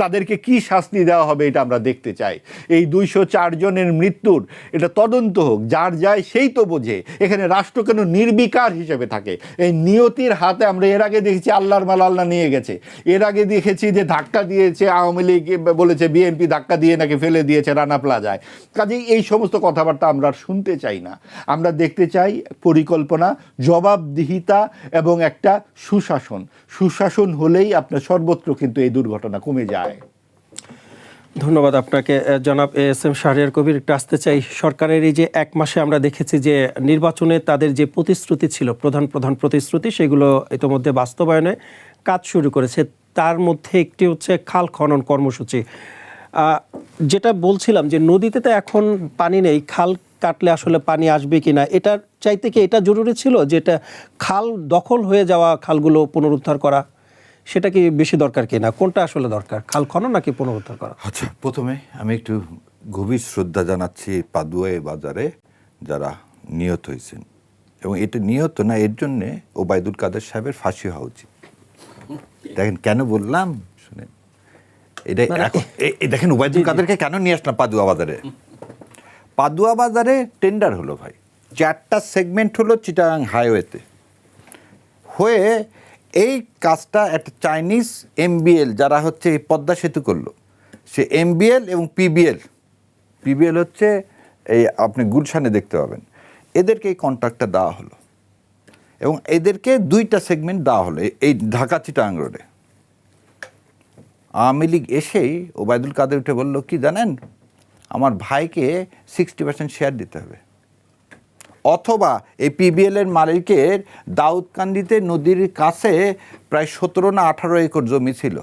তাদেরকে কি শাস্তি দেওয়া হবে এটা আমরা দেখতে চাই। এই 204 জনের মৃত্যুর এটা তদন্ত হোক, যার যায় সেই তো বোঝে। এখানে রাষ্ট্র কেন নির্বিকার হিসেবে থাকে? এই নিয়তির হাতে আমরা এর আগে দেখেছি আল্লাহর মাল আল্লাহ নিয়ে গেছে, এর আগে দেখেছি যে ধাক্কা দিয়েছে আওয়ামী লীগ, বলেছে বিএনপি ধাক্কা দিয়ে নাকি ফেলে দিয়েছে রানা প্লাজায়। কাজেই এই সমস্ত কথাবার্তা আমরা আর শুনতে চাই না। আমরা দেখতে চাই পরিকল্পনা, জবাবদিহিতা এবং একটা সুশাসন হলেই আপনার সর্বত্র কিন্তু এই দুর্ঘটনা কমে যায়।
ধন্যবাদ আপনাকে জনাব এস.এম. শাহরিয়ার কবির। একটু আসতে চাই, সরকারের এই যে 1 মাসে আমরা দেখেছি যে নির্বাচনে তাদের যে প্রতিশ্রুতি ছিল, প্রধান প্রতিশ্রুতি, সেগুলো ইতোমধ্যে বাস্তবায়নে কাজ শুরু করেছে। তার মধ্যে একটি হচ্ছে খাল খনন কর্মসূচি। যেটা বলছিলাম যে নদীতে তো এখন পানি নেই, খাল কাটলে আসলে পানি আসবে কিনা, এটার চাইতে কি এটা জরুরি ছিল যেটা খাল দখল হয়ে যাওয়া খালগুলো পুনরুদ্ধার করা, সেটা কি বেশি দরকার কিনা? কোনটা আসলে দরকার, খাল খনন নাকি পুনরুদ্ধার করা?
আচ্ছা, প্রথমে আমি একটু গভীর শ্রদ্ধা জানাচ্ছি পাদুয়া বাজারে যারা নিহত হয়েছেন, এবং এটা নিহত না, এর জন্যে ওবায়দুল কাদের সাহেবের ফাঁসি হওয়া উচিত। দেখেন কেন বললাম, শুনেন, এটা দেখেন ওবায়দুল কাদেরকে কেন নিয়ে আসলাম পাদুয়া বাজারে টেন্ডার হলো ভাই, 4টা সেগমেন্ট হলো চিটাগাং হাইওয়েতে হয়ে। এই কাজটা একটা চাইনিজ এমবিএল যারা হচ্ছে এই পদ্মা সেতু করলো, সে এমবিএল এবং পিবিএল হচ্ছে এই আপনি গুলশানে দেখতে পাবেন, এদেরকে এই কন্ট্রাক্টটা দেওয়া হলো এবং এদেরকে 2টা সেগমেন্ট দেওয়া হলো এই ঢাকা চিটাগাং রোডে। আওয়ামী লীগ এসেই ওবায়দুল কাদের উঠে বললো কি জানেন, আমার ভাইকে 60% শেয়ার দিতে হবে, অথবা এই পিবিএলের মালিকের দাউদকান্দিতে নদীর কাছে প্রায় 17 না 18 একর জমি ছিল।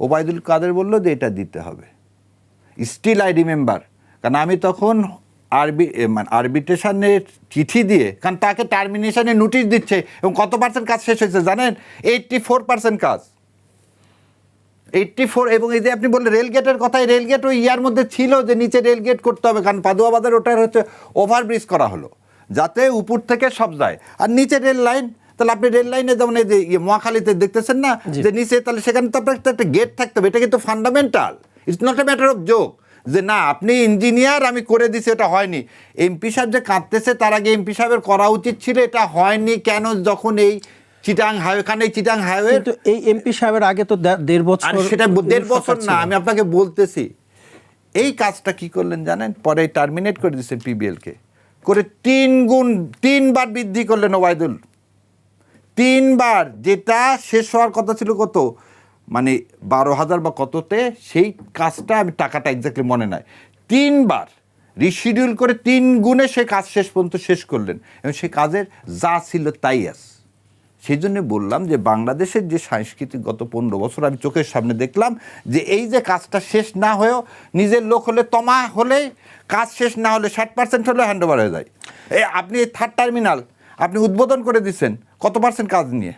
ওবায়দুল কাদের বলল যে এটা দিতে হবে। স্টিল আই রিমেম্বার, কারণ আমি তখন আরবিট্রেশনের চিঠি দিয়ে, কারণ তাকে টার্মিনেশনের নোটিশ দিচ্ছে, এবং কত পার্সেন্ট কাজ শেষ হয়েছে জানেন? 84% কাজ, 84। এবং এই যে আপনি বললেন রেলগেটের কথা, রেলগেট ওই ইয়ার মধ্যে ছিল যে নিচে রেলগেট করতে হবে, কারণ পাদুয়া বাজার ওটার হচ্ছে ওভারব্রিজ করা হলো যাতে উপর থেকে সব যায়, আর নিচে রেল লাইন। তাহলে আপনি রেল লাইনে যেমন এই যে মহাখালীতে দেখতেছেন না যে নিচে, তাহলে সেখানে তো আপনার একটা গেট থাকতে হবে। এটা কিন্তু fundamental, it's not a matter of joke. যে না আপনি ইঞ্জিনিয়ার, আমি করে দিছি, এটা হয়নি। এমপি সাহেব যে কাঁদতেছে, তার আগে এমপি সাহেবের করা উচিত ছিল এটা হয়নি কেন, যখন এই চিটাং হাইওয়ে, কারণ এই চিটাং হাইওয়ে
কিন্তু এই এমপি সাহেবের আগে তো 1.5 বছর,
সেটা 1.5 বছর না, আমি আপনাকে বলতেছি এই কাজটা কি করলেন জানেন, পরে টার্মিনেট করে দিচ্ছেন পিবিএলকে, করে 3 বার বৃদ্ধি করলেন ওবায়দুল, 3 বার, যেটা শেষ হওয়ার কথা ছিল কত, মানে 12,000 বা কততে, সেই কাজটা আমি টাকাটা এক্স্যাক্টলি মনে নাই, 3 বার রিশিডিউল করে 3 গুণে সে কাজ শেষ পর্যন্ত শেষ করলেন, এবং সে কাজের যা ছিল তাই আছে। সেই জন্য বললাম যে বাংলাদেশের যে সাংস্কৃতিক গত 15 বছর আমি চোখের সামনে দেখলাম যে এই যে কাজটা শেষ না হয়েও নিজের লোক হলে, তমা হলে, কাজ শেষ না হলে 60% হলে হ্যান্ড ওভার হয়ে যায়। আপনি এই 3rd টার্মিনাল আপনি উদ্বোধন করে দিচ্ছেন কত % কাজ নিয়ে,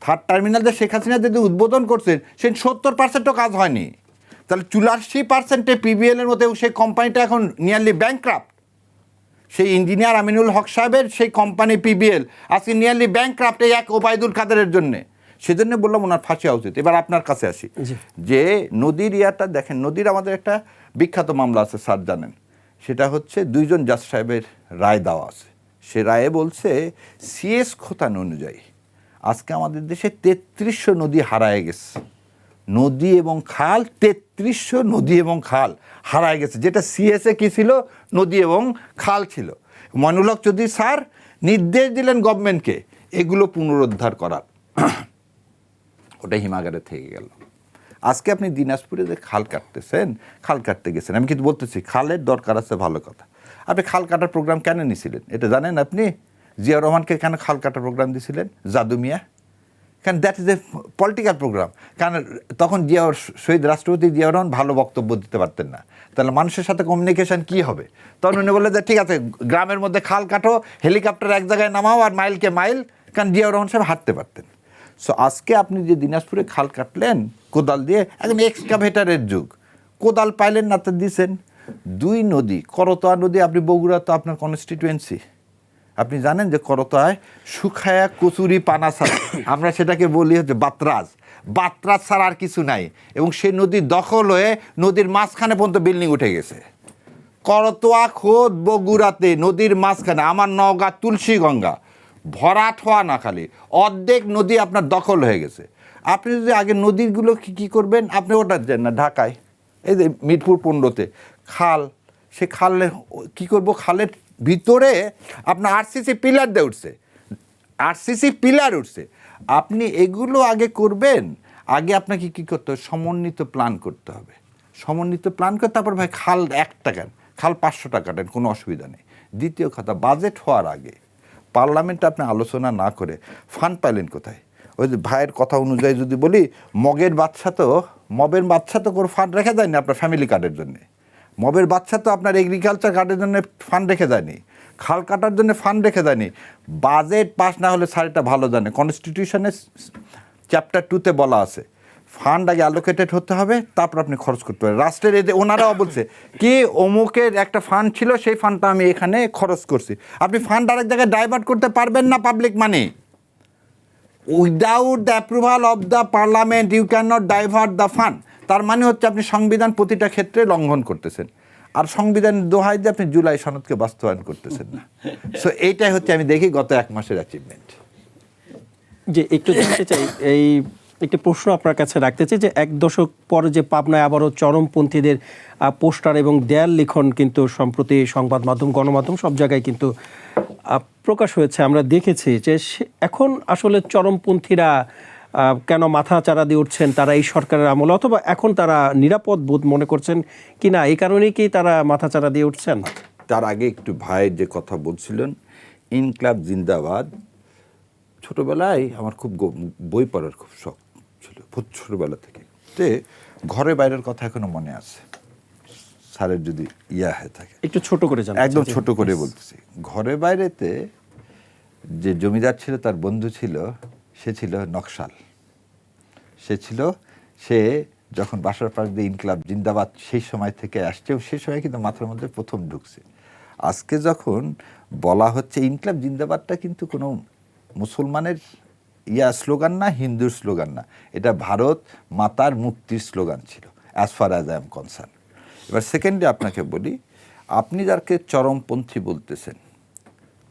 3rd টার্মিনাল যে শেখ হাসিনা যদি উদ্বোধন করছেন সেই 70%ও কাজ হয়নি, তাহলে 84%-এ পিবিএলের মতো, সেই কোম্পানিটা এখন নিয়ারলি ব্যাংকরাপ্ট। সেই ইঞ্জিনিয়ার আমিনুল হক সাহেবের সেই কোম্পানি পিবিএল আজকে নিয়ারলি ব্যাংকরাপ্ট, এই এক ওবায়দুল কাদেরের জন্যে। সেজন্য বললাম ওনার ফাঁসি হওয়া উচিত। এবার আপনার কাছে আসি, যে নদীর ইয়াটা দেখেন, নদীর আমাদের একটা বিখ্যাত মামলা আছে স্যার জানেন, সেটা হচ্ছে 2 জন জাজ সাহেবের রায় দেওয়া আছে। সে রায়ে বলছে সিএস খোতান অনুযায়ী আজকে আমাদের দেশে 3300 নদী হারায় গেছে, নদী এবং খাল, 3300 নদী এবং খাল হারায় গেছে, যেটা সিএসএ কি ছিল, নদী এবং খাল ছিল। মইনুল হক চৌধুরী স্যার নির্দেশ দিলেন গভর্নমেন্টকে এগুলো পুনরুদ্ধার করার, ওটা হিমাগারে থেকে গেল। আজকে আপনি দিনাজপুরে যে খাল কাটতেছেন, খাল কাটতে গেছেন, আমি কিন্তু বলতেছি খালের দরকার আছে, ভালো কথা। আপনি খাল কাটার প্রোগ্রাম কেন নিয়েছিলেন এটা জানেন আপনি? জিয়াউর রহমানকে কেন খাল কাটার প্রোগ্রাম দিয়েছিলেন? জাদু মিয়া, কারণ that is a political programme. কারণ তখন শহীদ রাষ্ট্রপতি জিয়াউর রহমান ভালো বক্তব্য দিতে পারতেন না, তাহলে মানুষের সাথে কমিউনিকেশন কি হবে? তখন উনি বললেন যে ঠিক আছে, গ্রামের মধ্যে খাল কাটো, হেলিকপ্টার এক জায়গায় নামাও, আর মাইলকে মাইল, কারণ জিয়াউর রহমান সাহেব হাঁটতে পারতেন। সো আজকে আপনি যে দিনাজপুরে খাল কাটলেন কোদাল দিয়ে, একদম এক্সকাভেটারের যুগ, কোদাল পাইলেন না, তো দিয়েছেন 2 নদী, করতোয়া নদী, আপনি বগুড়া তো আপনার কনস্টিটুয়েন্সি, আপনি জানেন যে করতোয়ায় শুকায়া কচুরি পানা ছাড়া, আমরা সেটাকে বলি হচ্ছে বাতরাজ, বাতরাজ ছাড়া আর কিছু নাই, এবং সেই নদী দখল হয়ে নদীর মাঝখানে পর্যন্ত বিল্ডিং উঠে গেছে। করতোয়া খোদ বগুড়াতে নদীর মাঝখানে, আমার নওগাঁ তুলসীগঙ্গা, ভরাট হওয়া না খালি, অর্ধেক নদী আপনার দখল হয়ে গেছে। আপনি যদি আগে নদীগুলো কী করবেন, আপনি ওটা যান না ঢাকায়, এই যে মিরপুর 15-তে খাল, সে খালে কী করবো, খালের ভিতরে আপনার আরসিসি পিলার দিয়ে উঠছে, আরসিসি পিলার উঠছে। আপনি এগুলো আগে করবেন, আগে আপনাকে কী করতে হবে, সমন্বিত প্ল্যান করতে হবে, সমন্বিত প্ল্যান করে তারপর ভাই খাল 1 টাকার খাল 500 টাকা দেন, কোনো অসুবিধা নেই। দ্বিতীয় কথা, বাজেট হওয়ার আগে পার্লামেন্টে আপনি আলোচনা না করে ফান্ড পাইলেন কোথায়? ওই যে ভাইয়ের কথা অনুযায়ী যদি বলি, মবের বাচ্চা তো কোনো ফান্ড রেখে দেয়নি আপনার ফ্যামিলি কার্ডের জন্যে, মবের বাচ্চা তো আপনার এগ্রিকালচার কার্ডের জন্য ফান্ড রেখে দেয়নি, খাল কাটার জন্য ফান্ড রেখে দেয়নি। বাজেট পাস না হলে স্যার এটা ভালো জানে, কনস্টিটিউশনের চ্যাপ্টার 2-তে বলা আছে ফান্ড আগে অ্যালোকেটেড হতে হবে, তারপর আপনি খরচ করতে পারেন। রাষ্ট্রের এদের ওনারাও বলছে কি অমুকের একটা ফান্ড ছিল, সেই ফান্ডটা আমি এখানে খরচ করছি। আপনি ফান্ড আরেক জায়গায় ডাইভার্ট করতে পারবেন না, public money. Without the approval of the parliament you can not divert the fund. তার মানে হচ্ছে আপনি সংবিধান প্রতিটা ক্ষেত্রে লঙ্ঘন করতেছেন, আর সংবিধান দোহাই দিয়ে আপনি জুলাই সনদকে বাস্তবায়ন করতেছেন না। সো এইটাই হচ্ছে আমি দেখি গত 1 মাসের অ্যাচিভমেন্ট।
যে একটু জানতে চাই, এই একটি প্রশ্ন আপনার কাছে রাখতে চাই, যে 1 দশক পরে যে পাবনায় আবারও চরমপন্থীদের পোস্টার এবং দেয়াল লিখন কিন্তু সম্প্রতি সংবাদ মাধ্যম, গণমাধ্যম সব জায়গায় কিন্তু প্রকাশ হয়েছে, আমরা দেখেছি যে এখন আসলে চরমপন্থীরা কেন মাথা চারা দিয়ে উঠছেন, তারা এই সরকারের আমলে, অথবা এখন তারা নিরাপদ বোধ মনে করছেন কি না, এই কারণেই কি তারা মাথা চারা দিয়ে উঠছেন?
তার আগে একটু ভাইয়ের যে কথা বলছিলেন, ইনকলাব জিন্দাবাদ, ছোটোবেলায় আমার খুব বই পড়ার খুব শখ ছিল, বহুত ছোটোবেলা থেকে, তে ঘরে বাইরের কথা এখনো মনে আছে, স্যারের যদি হয়ে থাকে
একটু ছোট করে জানান।
একদম ছোট করে বলতেছি। ঘরে বাইরেতে যে জমিদার ছিল, তার বন্ধু ছিল, সে ছিল নকশাল, সে যখন বাসার পাশ দিয়ে ইনকলাব জিন্দাবাদ সেই সময় থেকে আসছে, সেই সময় কিন্তু মাথার মধ্যে প্রথম ঢুকছে। আজকে যখন বলা হচ্ছে ইনকলাব জিন্দাবাদটা কিন্তু কোনো মুসলমানের স্লোগান না, হিন্দুর স্লোগান না, এটা ভারত মাতার মুক্তির স্লোগান ছিল, as far as I am concern. এবার সেকেন্ডে আপনাকে বলি, আপনি যাকে চরমপন্থী বলতেছেন,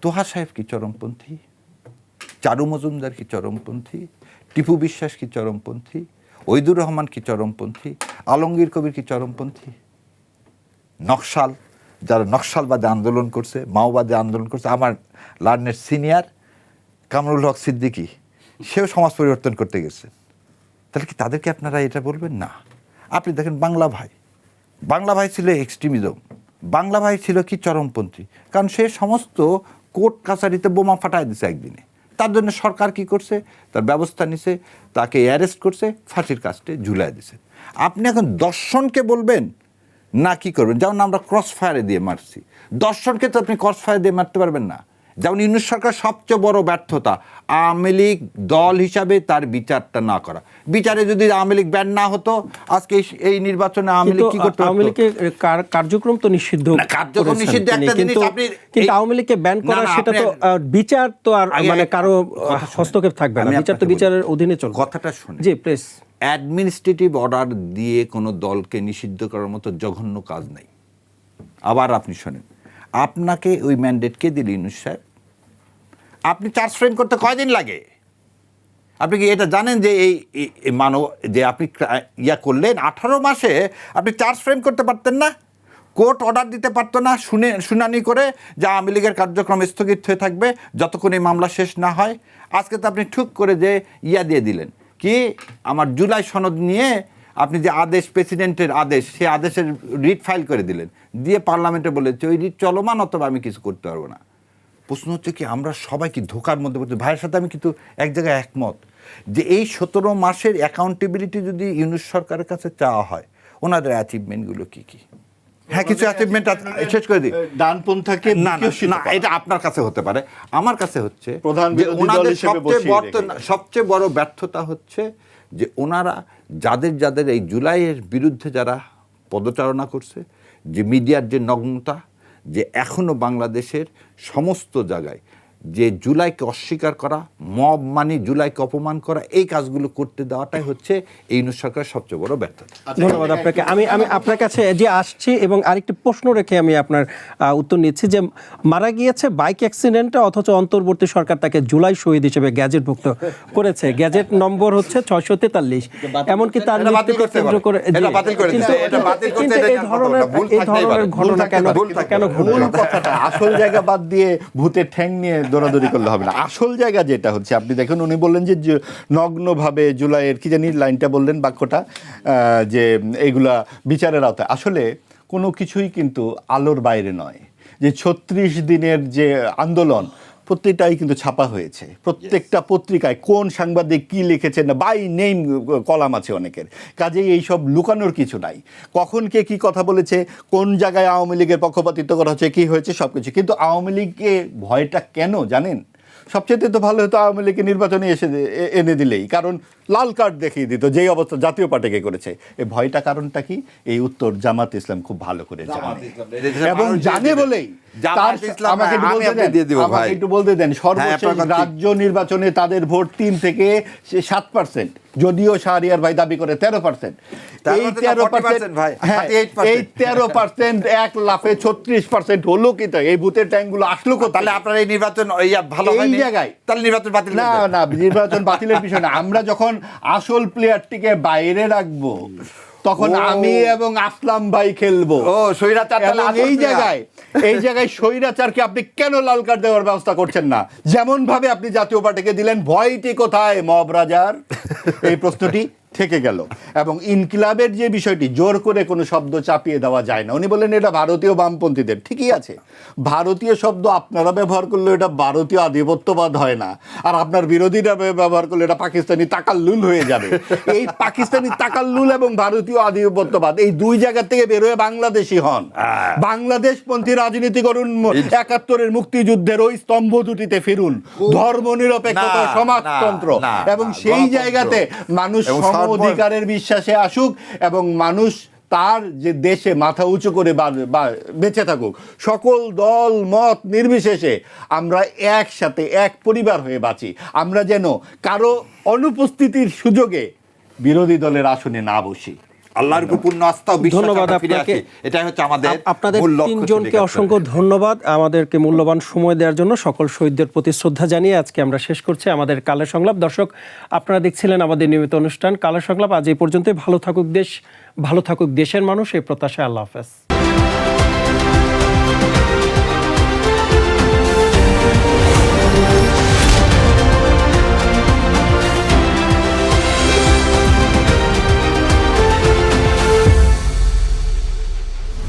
তোহা সাহেব কি চরমপন্থী? চারু মজুমদার কি চরমপন্থী? টিপু বিশ্বাস কি চরমপন্থী? ওইদুর রহমান কি চরমপন্থী? আলমগীর কবির কি চরমপন্থী? নকশাল, যারা নকশালবাদে আন্দোলন করছে, মাওবাদে আন্দোলন করছে, আমার লার্নের সিনিয়র কামরুল হক সিদ্দিকী, সেও সমাজ পরিবর্তন করতে গেছে। তাহলে কি তাদেরকে আপনারা এটা বলবেন না? আপনি দেখেন বাংলা ভাই ছিল এক্সট্রিমিজম, বাংলা ভাই ছিল কি চরমপন্থী, কারণ সে সমস্ত কোর্ট কাছারিতে বোমা ফাটাই দিছে একদিনে। তার জন্য সরকার কি করছে, তার ব্যবস্থা নিছে, তাকে অ্যারেস্ট করছে, ফাঁসির কাস্টে ঝুলাই দিছে। আপনি এখন দর্শনকে বলবেন না কি করবেন? যেমন আমরা ক্রস ফায়ারে দিয়ে মারছি, দর্শনকে তো আপনি ক্রস ফায়ার দিয়ে মারতে পারবেন না। যেমন ইউনূস সরকার সবচেয়ে বড় ব্যর্থতা আওয়ামী লীগ দল হিসাবে তার বিচারটা না করা। বিচারে যদি আওয়ামী লীগ ব্যান না হতো, আজকে এই নির্বাচনে আওয়ামী লীগ কি করতে পারতো?
আওয়ামী লীগের কার্যক্রম তো নিষিদ্ধ,
কার্যক্রম নিষিদ্ধ একটা জিনিস, আপনি
কিন্তু আওয়ামী লীগকে ব্যান করা সেটা তো বিচার তো আর মানে কারো হস্তক্ষেপ থাকবে না, বিচার তো বিচারের অধীনে চলবে।
কথাটা শুনে,
জি প্লিজ।
অ্যাডমিনিস্ট্রেটিভ অর্ডার দিয়ে কোনো দলকে নিষিদ্ধ করার মতো জঘন্য কাজ নাই। আবার আপনি শোনেন, আপনাকে ওই ম্যান্ডেট কে দিল? ইউনূস সাহেব। আপনি চার্জ ফ্রেম করতে কয়দিন লাগে? আপনি কি এটা জানেন যে এই যে আপনি ইয়া করলেন 18 মাসে আপনি চার্জ ফ্রেম করতে পারতেন না? কোর্ট অর্ডার দিতে পারতো না শুনানি করে যে আওয়ামী লীগের কার্যক্রম স্থগিত হয়ে থাকবে যতক্ষণ এই মামলা শেষ না হয়? আজকে তো আপনি ঠুক করে যে ইয়া দিয়ে দিলেন, কি আমার জুলাই সনদ নিয়ে আপনি যে আদেশ, প্রেসিডেন্টের আদেশ, সেই আদেশের রিট ফাইল করে দিলেন, দিয়ে পার্লামেন্টে বলেছে ওই রিট চলমান, অথবা আমি কিছু করতে পারবো না। প্রশ্ন হচ্ছে কি, আমরা সবাই কি ধোকার মধ্যে পড়ছি? ভাইয়ের সাথে আমি কিন্তু এক জায়গায় একমত যে এই 17 মাসের অ্যাকাউন্টেবিলিটি যদি ইউনূস সরকারের কাছে চাওয়া হয়, ওনাদের অ্যাচিভমেন্টগুলো কি কি? হ্যাঁ, কিছু অ্যাচিভমেন্ট শেষ করে দিই।
ডানপন্থাকে
না, এটা আপনার কাছে হতে পারে, আমার কাছে হচ্ছে
প্রধান
যে
বিরোধী দল
ওনাদের
হিসেবে বসিয়ে
সবচেয়ে বড় ব্যর্থতা হচ্ছে যে ওনারা যাদের এই জুলাইয়ের বিরুদ্ধে যারা পদচারণা করছে, যে মিডিয়ার যে নগ্নতা, যে এখনো বাংলাদেশের সমস্ত জায়গায় যে জুলাইকে অস্বীকার করা, মব মানে জুলাইকে অপমান করা, এই কাজগুলো করতে দেওয়াটাই হচ্ছে এই ইউনূস সরকারের সবচেয়ে বড় ব্যর্থতা।
ধন্যবাদ আপনাকে। আমি আপনার কাছে যে আসছি এবং আরেকটি প্রশ্ন রেখে আমি আপনার উত্তর নিচ্ছি যে মারা গিয়েছে বাইক অ্যাক্সিডেন্টে, অথচ অন্তর্বর্তী সরকার তাকে জুলাই শহীদ হিসেবে গ্যাজেটভুক্ত করেছে। গ্যাজেট নম্বর হচ্ছে 643। এমনকি তার মৃত্যুকে কেন্দ্র করে কিন্তু এই ধরনের ঘটনা কেন ঘটলো?
কথাটা আসল জায়গা বাদ দিয়ে ভূতের ঠ্যাং নিয়ে দৌড়াদৌড়ি করলে হবে না। আসল জায়গা যেটা হচ্ছে, আপনি দেখুন, উনি বললেন যে নগ্নভাবে জুলাইয়ের কি জানি লাইনটা বললেন, বাক্যটা, যে এইগুলা বিচারের আওতায়। আসলে কোনো কিছুই কিন্তু আলোর বাইরে নয়। যে 36 দিনের যে আন্দোলন, প্রত্যেকটাই কিন্তু ছাপা হয়েছে, প্রত্যেকটা পত্রিকায় কোন সাংবাদিক কি লিখেছেন, বাই নেম কলাম আছে অনেকের। কাজেই এইসব লুকানোর কিছু নাই। কখন কে কি কথা বলেছে, কোন জায়গায় আওয়ামী লীগের পক্ষপাতিত্ব করা হচ্ছে, কি হয়েছে, সব কিছু। কিন্তু আওয়ামী লীগকে ভয়টা কেন জানেন? সবচেয়ে তো ভালো হতো আওয়ামী লীগকে নির্বাচনে এনে দিলেই, কারণ লাল কার্ড দেখিয়ে দিত, যেই অবস্থা জাতীয় পার্টিকে করেছে। এই ভয়টা কারণটা কি? এই উত্তর জামাত ইসলাম খুব ভালো করে জানে, এবং জানে বলেই আমাকে একটু বলতে দেন, সর্বশেষ রাজ্য নির্বাচনে তাদের ভোট 3 থেকে 7%, যদিও শাহরিয়ার ভাই দাবি করে 13%। এই 13% এক লাফে 36% হলো কি? তো এই ভূতের ট্যাঙ্কগুলো আসলো কোথায়?
তাহলে আপনার এই নির্বাচন ভালো
এই জায়গায়,
তাহলে নির্বাচন বাতিল?
না, নির্বাচন বাতিলের বিষয় না। আমরা যখন আসল প্লেয়ারটিকে বাইরে রাখবো, তখন আমি এবং আসলাম ভাই খেলবো। এই জায়গায় স্বৈরাচারকে আপনি কেন লাল কার্ড দেওয়ার ব্যবস্থা করছেন না? যেমন ভাবে আপনি জাতীয় পার্টিকে দিলেন, ভয়টি কোথায় মব রাজার? এই প্রশ্নটি থেকে গেল। এবং ইনকিলাবের যে বিষয়টি, জোর করে কোনো শব্দ চাপিয়ে দেওয়া যায় না। উনি বললেন এটা ভারতীয় বামপন্থীদের, ঠিকই আছে। ভারতীয় শব্দ আপনারা ব্যবহার করলে এটা ভারতীয় আধিপত্যবাদ হয় না, আর আপনার বিরোধীরা ব্যবহার করলে এটা পাকিস্তানি তাকাল্লুল হয়ে যাবে। এই পাকিস্তানি তাকাল্লুল এবং ভারতীয় আধিপত্যবাদ, এই দুই জায়গা থেকে বের হয়ে বাংলাদেশি হন, বাংলাদেশপন্থী রাজনীতি করুন, 71-এর মুক্তিযুদ্ধের ওই স্তম্ভ দুটিতে ফিরুন, ধর্মনিরপেক্ষতা, সমাজতন্ত্র, এবং সেই জায়গাতে মানুষ অধিকারের বিশ্বাসে আসুক, এবং মানুষ তার যে দেশে মাথা উঁচু করে বেঁচে থাকুক। সকল দল মত নির্বিশেষে আমরা একসাথে এক পরিবার হয়ে বাঁচি। আমরা যেন কারো অনুপস্থিতির সুযোগে বিরোধী দলের আসনে না বসি।
আল্লাহর উপর পূর্ণ আস্থা ও বিশ্বাস
ধন্যবাদ
আমরা ফিরে
আপনাকে।
আসি। এটাই হচ্ছে আমাদের
আপনাদের
মূল লক্ষ্য ছিল
তিনজনকে
৭১
অসংখ্য ধন্যবাদ আমাদেরকে মূল্যবান সময় দেওয়ার জন্য। সকল শহীদদের প্রতি শ্রদ্ধা জানিয়ে আজকে আমরা শেষ করছি আমাদের কালের সংলাপ। দর্শক, আপনারা দেখছিলেন আমাদের নিয়মিত অনুষ্ঠান কালের সংলাপ। আজ এই পর্যন্তই। ভালো থাকুক দেশ, ভালো থাকুক দেশের মানুষ, এই প্রত্যাশায় আল্লাহ হাফেজ।